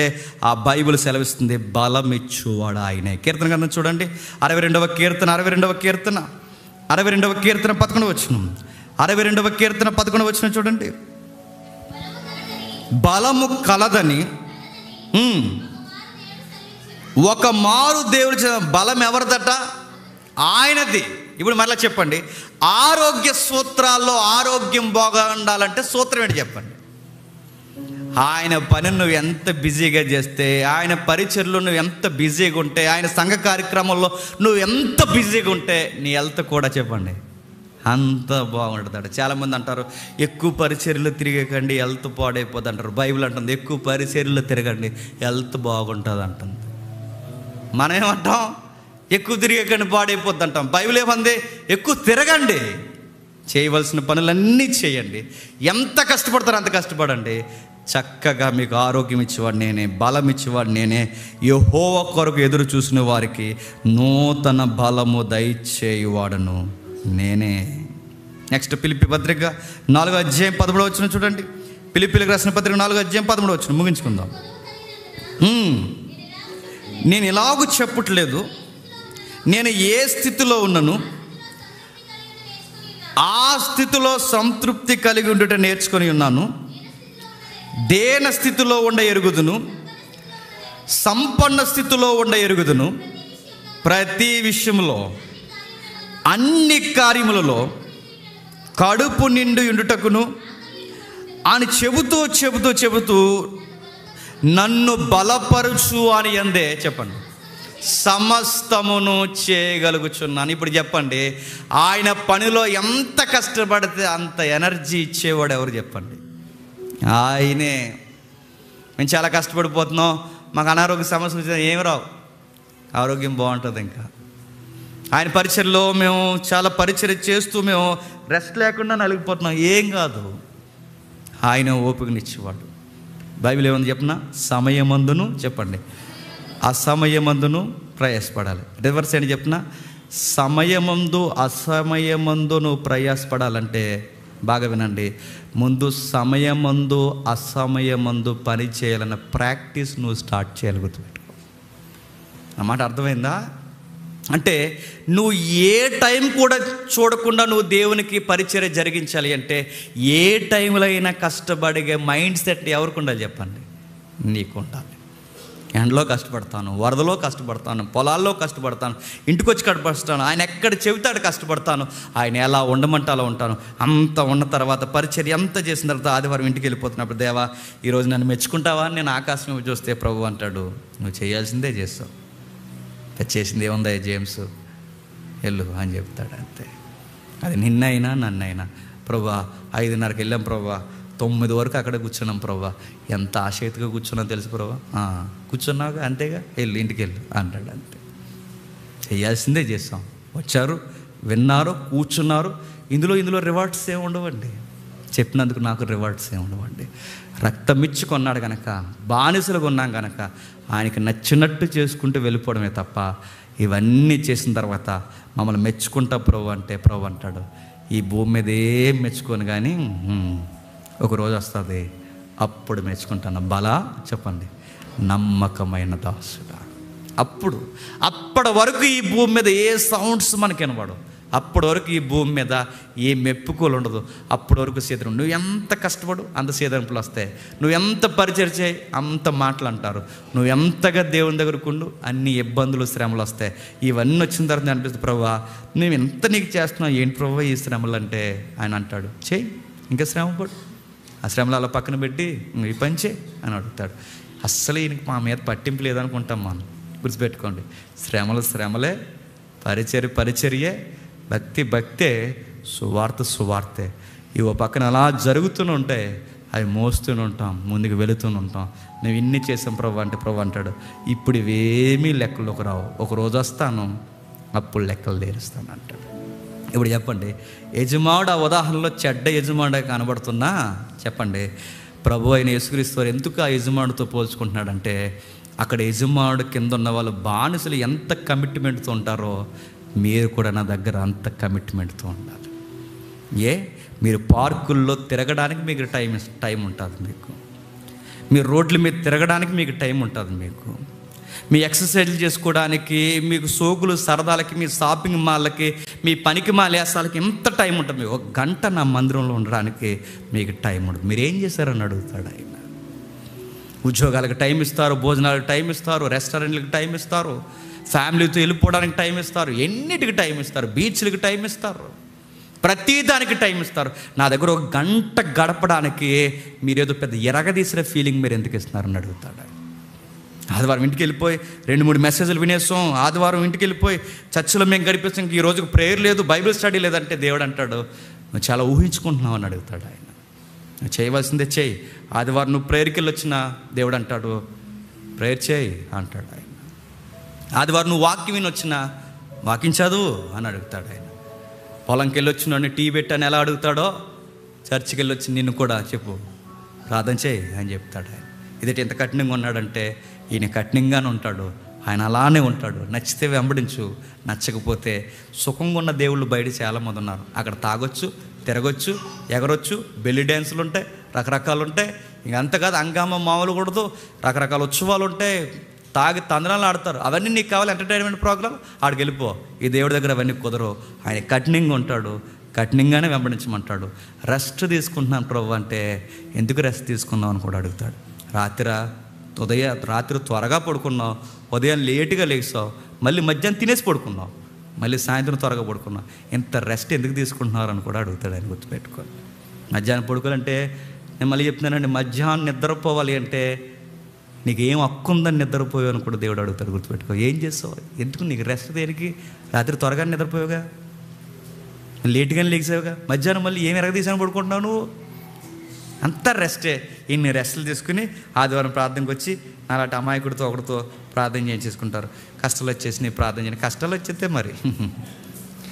ఆ బైబిల్ సెలవిస్తుంది, బలం ఇచ్చేవాడు ఆయనే. కీర్తన గ్రంథం చూడండి, 62వ కీర్తన 11వ వచనం. 62వ కీర్తన 11వ వచనం చూడండి. బలము కలదని ఒక మారు దేవుడు. బలం ఎవరిదట? ఆయనది. ఇప్పుడు మరలా చెప్పండి, ఆరోగ్య సూత్రాల్లో ఆరోగ్యం బాగా ఉండాలంటే సూత్రం ఏంటి చెప్పండి? ఆయన పని నువ్వు ఎంత బిజీగా చేస్తే, ఆయన పరిచర్లో నువ్వు ఎంత బిజీగా ఉంటే, ఆయన సంఘ కార్యక్రమంలో నువ్వు ఎంత బిజీగా ఉంటే నీ హెల్త్ కూడా చెప్పండి అంత బాగుంటుంది. చాలామంది అంటారు ఎక్కువ పరిచర్యలు తిరగకండి హెల్త్ పాడైపోద్ది అంటారు. బైబిల్ అంటుంది ఎక్కువ పరిచర్యలు తిరగండి హెల్త్ బాగుంటుంది అంటుంది. మనం ఏమంటాం? ఎక్కువ తిరగకండి పాడైపోద్ది అంటాం. బైబిల్ ఏమంది? ఎక్కువ తిరగండి చేయవలసిన పనులన్నీ చేయండి. ఎంత కష్టపడతారో అంత కష్టపడండి. చక్కగా మీకు ఆరోగ్యం ఇచ్చేవాడు నేనే, బలం ఇచ్చేవాడు నేనే. యెహోవా కొరకు ఎదురు చూసిన వారికి నూతన బలము దయచేయువాడను నేనే. నెక్స్ట్ ఫిలిప్పీ పత్రిక 4:13 చూడండి. ఫిలిప్పీలకు రాసిన పత్రిక 4:13 ముగించుకుందాం. నేను ఇలాగూ చెప్పట్లేదు, నేను ఏ స్థితిలో ఉన్నాను ఆ స్థితిలో సంతృప్తి కలిగి ఉండుట నేర్చుకొని ఉన్నాను. దేన స్థితిలో ఉండ ఎరుగుదును, సంపన్న స్థితిలో ఉండ ఎరుగుదును. ప్రతి విషయంలో అన్ని కార్యములలో కడుపు నిండు ఉండుటకును అని చెబుతూ నన్ను బలపరుచు అని అందే. చెప్పండి, సమస్తమును చేయగలుగుచున్నాను. ఇప్పుడు చెప్పండి, ఆయన పనిలో ఎంత కష్టపడితే అంత ఎనర్జీ ఇచ్చేవాడు ఎవరు చెప్పండి? ఆయనే. మేము చాలా కష్టపడిపోతున్నాం, మాకు అనారోగ్య సమస్యలు వచ్చినా ఏమి రావు, ఆరోగ్యం బాగుంటుంది. ఇంకా ఆయన పరిచర్లో మేము చాలా పరిచర్య చేస్తూ మేము రెస్ట్ లేకుండా నలిగిపోతున్నాం, ఏం కాదు. ఆయన ఓపికనిచ్చేవాడు. బైబిల్ ఏముంది చెప్పిన? సమయమందును, చెప్పండి, అసమయమందును ప్రయాసపడాలి. రివర్స్ ఏంటి చెప్పిన? సమయమందు అసమయమందు నువ్వు ప్రయాసపడాలంటే బాగా వినండి, ముందు సమయమందు అసమయమందు పని చేయాలన్న ప్రాక్టీస్ నువ్వు స్టార్ట్ చేయాలి. గుర్తుపెట్టుకో. అన్నమాట అర్థమైందా? అంటే నువ్వు ఏ టైం కూడా చూడకుండా నువ్వు దేవునికి పరిచర్య జరిగించాలి అంటే ఏ టైంలో అయినా కష్టపడే మైండ్ సెట్ ఎవరికి ఉండాలి చెప్పండి? నీకు ఉండాలి. ఎండలో కష్టపడతాను, వరదలో కష్టపడతాను, పొలాల్లో కష్టపడతాను, ఇంటికి వచ్చి కష్టపడతాను, ఆయన ఎక్కడ చెబుతాడు కష్టపడతాను, ఆయన ఎలా ఉండమంటే అలా ఉంటాను. అంత ఉన్న తర్వాత పరిచర్య అంతా చేసిన తర్వాత ఆదివారం ఇంటికి వెళ్ళిపోతున్నప్పుడు, దేవా ఈరోజు నన్ను మెచ్చుకుంటావా? నేను ఆకాశం చూస్తే ప్రభు అంటాడు, నువ్వు చేయాల్సిందే చేస్తావు, చేసింది ఏముందా జేమ్స్, వెళ్ళు అని చెప్తాడు. అంతే. అది నిన్నైనా నన్నైనా, ప్రభా 5:30కి వెళ్ళాం ప్రభా, 9 వరకు అక్కడ కూర్చున్నాం ప్రభా, ఎంత ఆశక్తిగా కూర్చున్నాం తెలుసు ప్రభా. కూర్చున్నావుగా, అంతేగా, వెళ్ళు ఇంటికి వెళ్ళు అంటాడు. అంతే. చేయాల్సిందే చేస్తాం. వచ్చారు, విన్నారు, కూర్చున్నారు. ఇందులో రివార్డ్స్ ఏమి ఉండవండి. చెప్పినందుకు నాకు రివార్డ్స్ ఏమి ఉండవండి. రక్తం ఇచ్చి కొన్నాడు కనుక, బానిసలుగా ఉన్నాం కనుక ఆయనకి నచ్చినట్టు చేసుకుంటూ వెళ్ళిపోవడమే తప్ప ఇవన్నీ చేసిన తర్వాత మమ్మల్ని మెచ్చుకుంటా ప్రభు అంటే, ప్రభు అంటాడు, ఈ భూమి మీద ఏం మెచ్చుకోను కానీ ఒకరోజు వస్తుంది, అప్పుడు మెచ్చుకుంటాను. బలా, చెప్పండి, నమ్మకమైన దాసుడా. అప్పటి వరకు ఈ భూమి మీద ఏ సౌండ్స్ మనకి వినబడవు. అప్పటి వరకు ఈ భూమి మీద ఏ మెప్పుకోలు ఉండదు. అప్పటి వరకు సీదరు. నువ్వు ఎంత కష్టపడు అంత సీదరింపులు వస్తాయి. నువ్వు ఎంత పరిచయం చేయి అంత మాటలు అంటారు. నువ్వు ఎంతగా దేవుని దగ్గరకు ఉండు అన్ని ఇబ్బందులు శ్రమలు వస్తాయి. ఇవన్నీ వచ్చిన తర్వాత అనిపిస్తుంది, ప్రభువా మేము ఎంత నీకు చేస్తున్నావు, ఏంటి ప్రభువా ఈ శ్రమలు అంటే? ఆయన అంటాడు, చేయి, ఇంకా శ్రమపడు. ఆ శ్రమలు అలా పక్కన పెట్టి నువ్వు ఈ పని చేయి అని అడుగుతాడు. అస్సలు ఈయనకి మా మీద పట్టింపు లేదనుకుంటాం మనం. గుర్తుపెట్టుకోండి, శ్రమలే, పరిచర్యే, భక్తే, సువార్తే. ఇవో పక్కన అలా జరుగుతూనే ఉంటాయి, అవి మోస్తూనే ఉంటాం, ముందుకు వెళుతూనే ఉంటాం. మేము ఇన్ని చేసాం ప్రభు అంటే, ప్రభు అంటాడు, ఇప్పుడు ఇవేమీ లెక్కలోకి రావు, ఒకరోజు వస్తాను అప్పుడు లెక్కలు తీరుస్తాను అంటాడు. ఇప్పుడు చెప్పండి, యజమానుడు ఆ ఉదాహరణలో చెడ్డ యజమానుడే కనబడుతున్నా చెప్పండి, ప్రభు అయిన యేసుక్రీస్తు వారు ఎందుకు ఆ యజమానుడితో పోల్చుకుంటున్నాడంటే, అక్కడ యజమానుడు కింద ఉన్న వాళ్ళు బానిసలు ఎంత కమిట్మెంట్తో ఉంటారో మీరు కూడా నా దగ్గర అంత కమిట్మెంట్తో ఉండాలి. మీరు పార్కుల్లో తిరగడానికి మీకు టైం ఉంటుంది, మీరు రోడ్ల మీద తిరగడానికి మీకు టైం ఉంటుంది, మీ ఎక్సర్సైజ్లు చేసుకోవడానికి, మీకు సోకులు సరదాలకి, మీ షాపింగ్ మాల్కి, మీ పనికి మాలేసాలకి ఎంత టైం ఉంటుంది. మీకు 1 గంట నా మందిరంలో ఉండడానికి మీకు టైం ఉండదు. మీరు ఏం చేశారని అడుగుతాడు ఆయన. ఉద్యోగాలకు టైం ఇస్తారు, భోజనాలకు టైం ఇస్తారు, రెస్టారెంట్లకు టైం ఇస్తారు, ఫ్యామిలీతో వెళ్ళిపోవడానికి టైం ఇస్తారు, ఎన్నిటికి టైం ఇస్తారు, బీచ్లకు టైం ఇస్తారు, ప్రతిదానికి టైం ఇస్తారు. నా దగ్గర 1 గంట గడపడానికి మీరేదో పెద్ద ఎరగదీసిన ఫీలింగ్ మీరు ఎందుకు ఇస్తున్నారని అడుగుతాడు. ఆదివారం ఇంటికి వెళ్ళిపోయి 2-3 మెసేజ్లు వినేసాం, ఆదివారం ఇంటికి వెళ్ళిపోయి చర్చిలో మేము గడిపిస్తాం, ఈ రోజుకు ప్రేయర్ లేదు, బైబిల్ స్టడీ లేదంటే దేవుడు అంటాడు, నువ్వు చాలా ఊహించుకుంటున్నావు అని అడుగుతాడు ఆయన. నువ్వు చేయవలసిందే చేయి. ఆదివారం నువ్వు ప్రేయర్కి వెళ్ళొచ్చినా దేవుడు అంటాడు, ప్రేయర్ చేయి అంటాడు ఆయన. ఆదివారం నువ్వు వాక్యం వినొచ్చినా వాక్యం చదువు అని అడుగుతాడు ఆయన. పొలంకి వెళ్ళి వచ్చిన టీ పెట్టని ఎలా అడుగుతాడో చర్చికి వెళ్ళి వచ్చి నిన్ను కూడా చెప్పు ప్రార్థన చేయి అని చెప్తాడు ఆయన. ఇదేంటి ఇంత కఠినంగా ఉన్నాడంటే ఈయన కఠినంగానే ఉంటాడు, ఆయన అలానే ఉంటాడు. నచ్చితే వెంబడించు, నచ్చకపోతే సుఖంగా ఉన్న దేవుళ్ళు బయట చాలామంది ఉన్నారు. అక్కడ తాగొచ్చు, తిరగొచ్చు, ఎగరొచ్చు, బెల్లి డ్యాన్సులు ఉంటాయి, రకరకాలు ఉంటాయి. ఇంక అంతకాదు అంగామ మామూలు కూడదు, రకరకాల ఉత్సవాలు ఉంటాయి, తాగి తందనాలు ఆడతారు. అవన్నీ నీకు కావాలి ఎంటర్టైన్మెంట్ ప్రోగ్రామ్, ఆడికి వెళ్ళిపో. ఈ దేవుడి దగ్గర అవన్నీ కుదరవు. ఆయన కఠినంగా ఉంటాడు, కఠినంగానే వెంబడించమంటాడు. రెస్ట్ తీసుకుంటున్నాను ప్రభు అంటే ఎందుకు రెస్ట్ తీసుకుందాం అని కూడా అడుగుతాడు. రాత్రి త్వరగా పడుకున్నావు, ఉదయం లేటుగా లేచావు, మళ్ళీ మధ్యాహ్నం తినేసి పడుకున్నావు, మళ్ళీ సాయంత్రం త్వరగా పడుకున్నావు, ఇంత రెస్ట్ ఎందుకు తీసుకుంటున్నారు అని కూడా అడుగుతాడు ఆయన. గుర్తుపెట్టుకోవాలి. మధ్యాహ్నం పడుకోవాలంటే నేను మళ్ళీ చెప్తున్నానండి, మధ్యాహ్నం నిద్రపోవాలి అంటే నీకు ఏం హక్కు ఉందని నిద్రపోయావు అని కూడా దేవుడు అడుగుతాడు. గుర్తుపెట్టుకో. ఏం చేస్తావు, ఎందుకు నీకు రెస్ట్ దేనికి? రాత్రి త్వరగా నిద్రపోయావుగా, లేటుగానే లేచావుగా, మధ్యాహ్నం మళ్ళీ ఏమి ఎరగదీసాను పడుకుంటున్నావు నువ్వు? అంతా రెస్టే. ఇన్ని రెస్టులు తీసుకుని ఆదివారం ప్రార్థనకు వచ్చి అలాంటి అమాయకుడితో ఒకటితో ప్రార్థన చేయించేసుకుంటారు. కష్టాలు వచ్చేసి నీ ప్రార్థన చేయండి. కష్టాలు వచ్చేస్తే మరి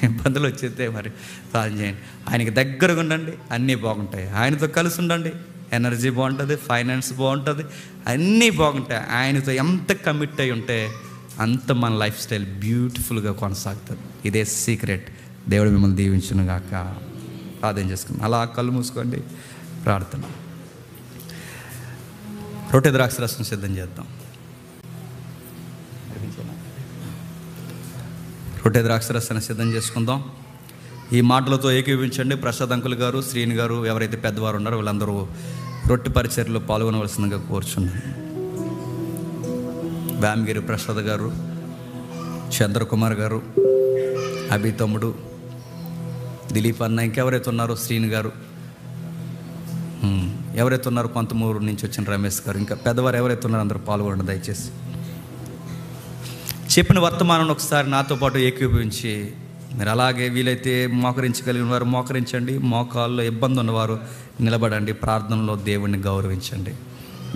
ఇబ్బందులు వచ్చేస్తే మరి ప్రార్థన చేయండి. ఆయనకి దగ్గరగా ఉండండి, అన్నీ బాగుంటాయి. ఆయనతో కలిసి ఉండండి, ఎనర్జీ బాగుంటుంది, ఫైనాన్స్ బాగుంటుంది, అన్నీ బాగుంటాయి. ఆయనతో ఎంత కమిట్ అయి ఉంటే అంత మన లైఫ్ స్టైల్ బ్యూటిఫుల్గా కొనసాగుతుంది. ఇదే సీక్రెట్. దేవుడు మిమ్మల్ని దీవించును గాక. ప్రార్థన చేసుకుందాం. అలా కళ్ళు మూసుకోండి, ప్రార్థన. రొట్టె ద్రాక్ష రసం సిద్ధం చేద్దాం. రొట్టె ద్రాక్ష రసాన్ని సిద్ధం చేసుకుందాం. ఈ మాటలతో ఏకీభవించండి. ప్రసాద్ అంకుల్ గారు, శ్రీని గారు, ఎవరైతే పెద్దవారు ఉన్నారో వీళ్ళందరూ రొట్టె పరిచర్యలో పాల్గొనవలసిందిగా కోరుచున్నాను. వేమగిరి ప్రసాద్ గారు, చంద్రకుమార్ గారు, అభి తమ్ముడు, దిలీప్ అన్న, ఇంకెవరైతే ఉన్నారో శ్రీని గారు, ఎవరైతే ఉన్నారో కొంతమూరు నుంచి వచ్చిన రమేష్ గారు, ఇంకా పెద్దవారు ఎవరైతే ఉన్నారో అందరూ పాల్గొనండి దయచేసి. చెప్పిన వర్తమానం ఒకసారి నాతో పాటు ఏకీభవించి మీరు అలాగే వీలైతే మోకరించగలిగిన వారు మోకరించండి, మోకాల్లో ఇబ్బంది ఉన్నవారు నిలబడండి, ప్రార్థనలో దేవుణ్ణి గౌరవించండి.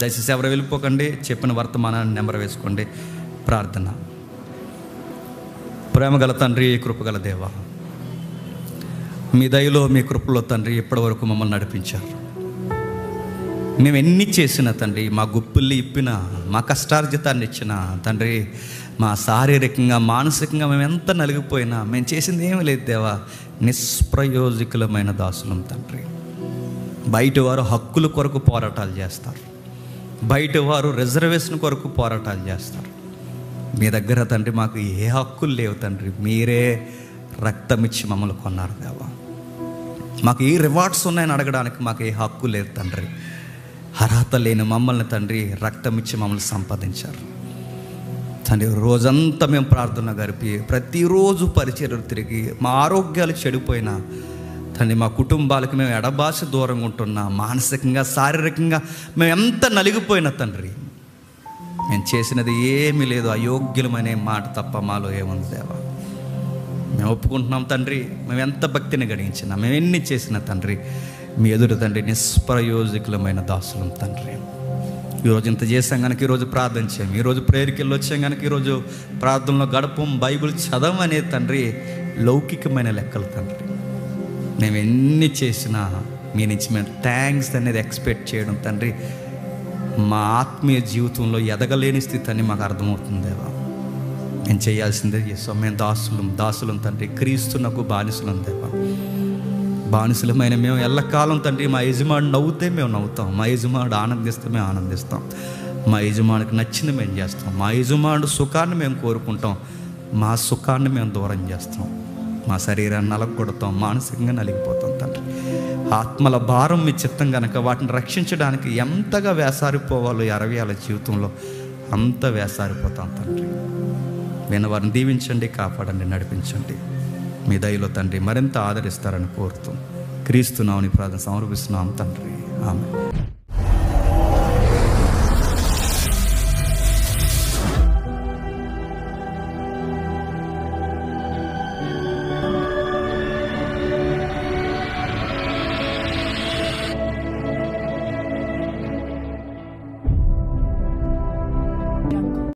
దయచేసి ఎవరు వెళ్ళిపోకండి, చెప్పిన వర్తమానాన్ని నెంబర్ వేసుకోండి. ప్రార్థన. ప్రేమగల తండ్రి, కృపగల దేవా, మీ దయలో మీ కృపలో తండ్రి ఇప్పటి వరకు మమ్మల్ని నడిపించారు. మేము ఎన్ని చేసిన తండ్రి, మా గుప్పుల్ని ఇప్పిన, మా కష్టార్జితాన్ని ఇచ్చిన తండ్రి, మా శారీరకంగా మానసికంగా మేము ఎంత నలిగిపోయినా మేము చేసింది ఏమీ లేదు దేవా. నిష్ప్రయోజకులమైన దాసులం తండ్రి. బయట వారు హక్కుల కొరకు పోరాటాలు చేస్తారు, బయట వారు రిజర్వేషన్ కొరకు పోరాటాలు చేస్తారు. మీ దగ్గర తండ్రి మాకు ఏ హక్కులు లేవు తండ్రి. మీరే రక్తం ఇచ్చి మమ్మల్ని కొన్నారు దేవా. మాకు ఏ రివార్డ్స్ ఉన్నాయని అడగడానికి మాకు ఏ హక్కు లేదు తండ్రి. అర్హత లేని మమ్మల్ని తండ్రి రక్తం ఇచ్చి మమ్మల్ని సంపాదించారు తండ్రి. రోజంతా మేము ప్రార్థన గడిపి ప్రతిరోజు పరిచర్యలు తిరిగి మా ఆరోగ్యాలు చెడిపోయినా తండ్రి, మా కుటుంబాలకు మేము ఎడబాసి దూరంగా ఉంటున్నా, మానసికంగా శారీరకంగా మేము ఎంత నలిగిపోయినా తండ్రి, మేము చేసినది ఏమీ లేదు, అయోగ్యులమనే మాట తప్ప మాలో ఏముంది దేవా. మేము ఒప్పుకుంటున్నాం తండ్రి. మేము ఎంత భక్తిని గడించినా, మేము ఎన్ని చేసినా తండ్రి మీ ఎదురు తండ్రి నిష్ప్రయోజకులమైన దాసులం తండ్రి. ఈరోజు ఇంత చేసాం కనుక ఈరోజు ప్రార్థన చేయం, ఈరోజు ప్రేయర్కి వెళ్ళి వచ్చాం కనుక ఈరోజు ప్రార్థనలో గడపం, బైబిల్ చదవనే తండ్రి లౌకికమైన లెక్కలు తండ్రి. మేము ఎన్ని చేసినా మీ నుంచి మేము థ్యాంక్స్ అనేది ఎక్స్పెక్ట్ చేయడం తండ్రి మా ఆత్మీయ జీవితంలో ఎదగలేని స్థితి అని మాకు అర్థమవుతుంది దేవా. మేము చేయాల్సిందే చేస్తాం. మేము దాసులం తండ్రి, క్రీస్తునకు బానిసలం దేవా. బానిసలమైన మేము ఎల్లకాలం తండ్రి మా యజమానుడు నవ్వుతే మేము నవ్వుతాం, మా యజమానుడు ఆనందిస్తే మేము ఆనందిస్తాం, మా యజమానికి నచ్చింది మేము చేస్తాం, మా యజమానుడు సుఖాన్ని మేము కోరుకుంటాం, మా సుఖాన్ని మేము దూరం చేస్తాం, మా శరీరాన్ని నలగొడతాం, మానసికంగా నలిగిపోతాం తండ్రి. ఆత్మల భారం మీ చిత్తం కనుక వాటిని రక్షించడానికి ఎంతగా వేసారిపోవాలో 60 ఏళ్ళ జీవితంలో అంత వేసారిపోతాం తండ్రి. నేను వారిని దీవించండి, కాపాడండి, నడిపించండి. మీ దయలో తండ్రి మరింత ఆదరిస్తారని కోరుతూ క్రీస్తు నామమున ప్రార్థన సమర్పిస్తున్నాం తండ్రి. ఆమేన్.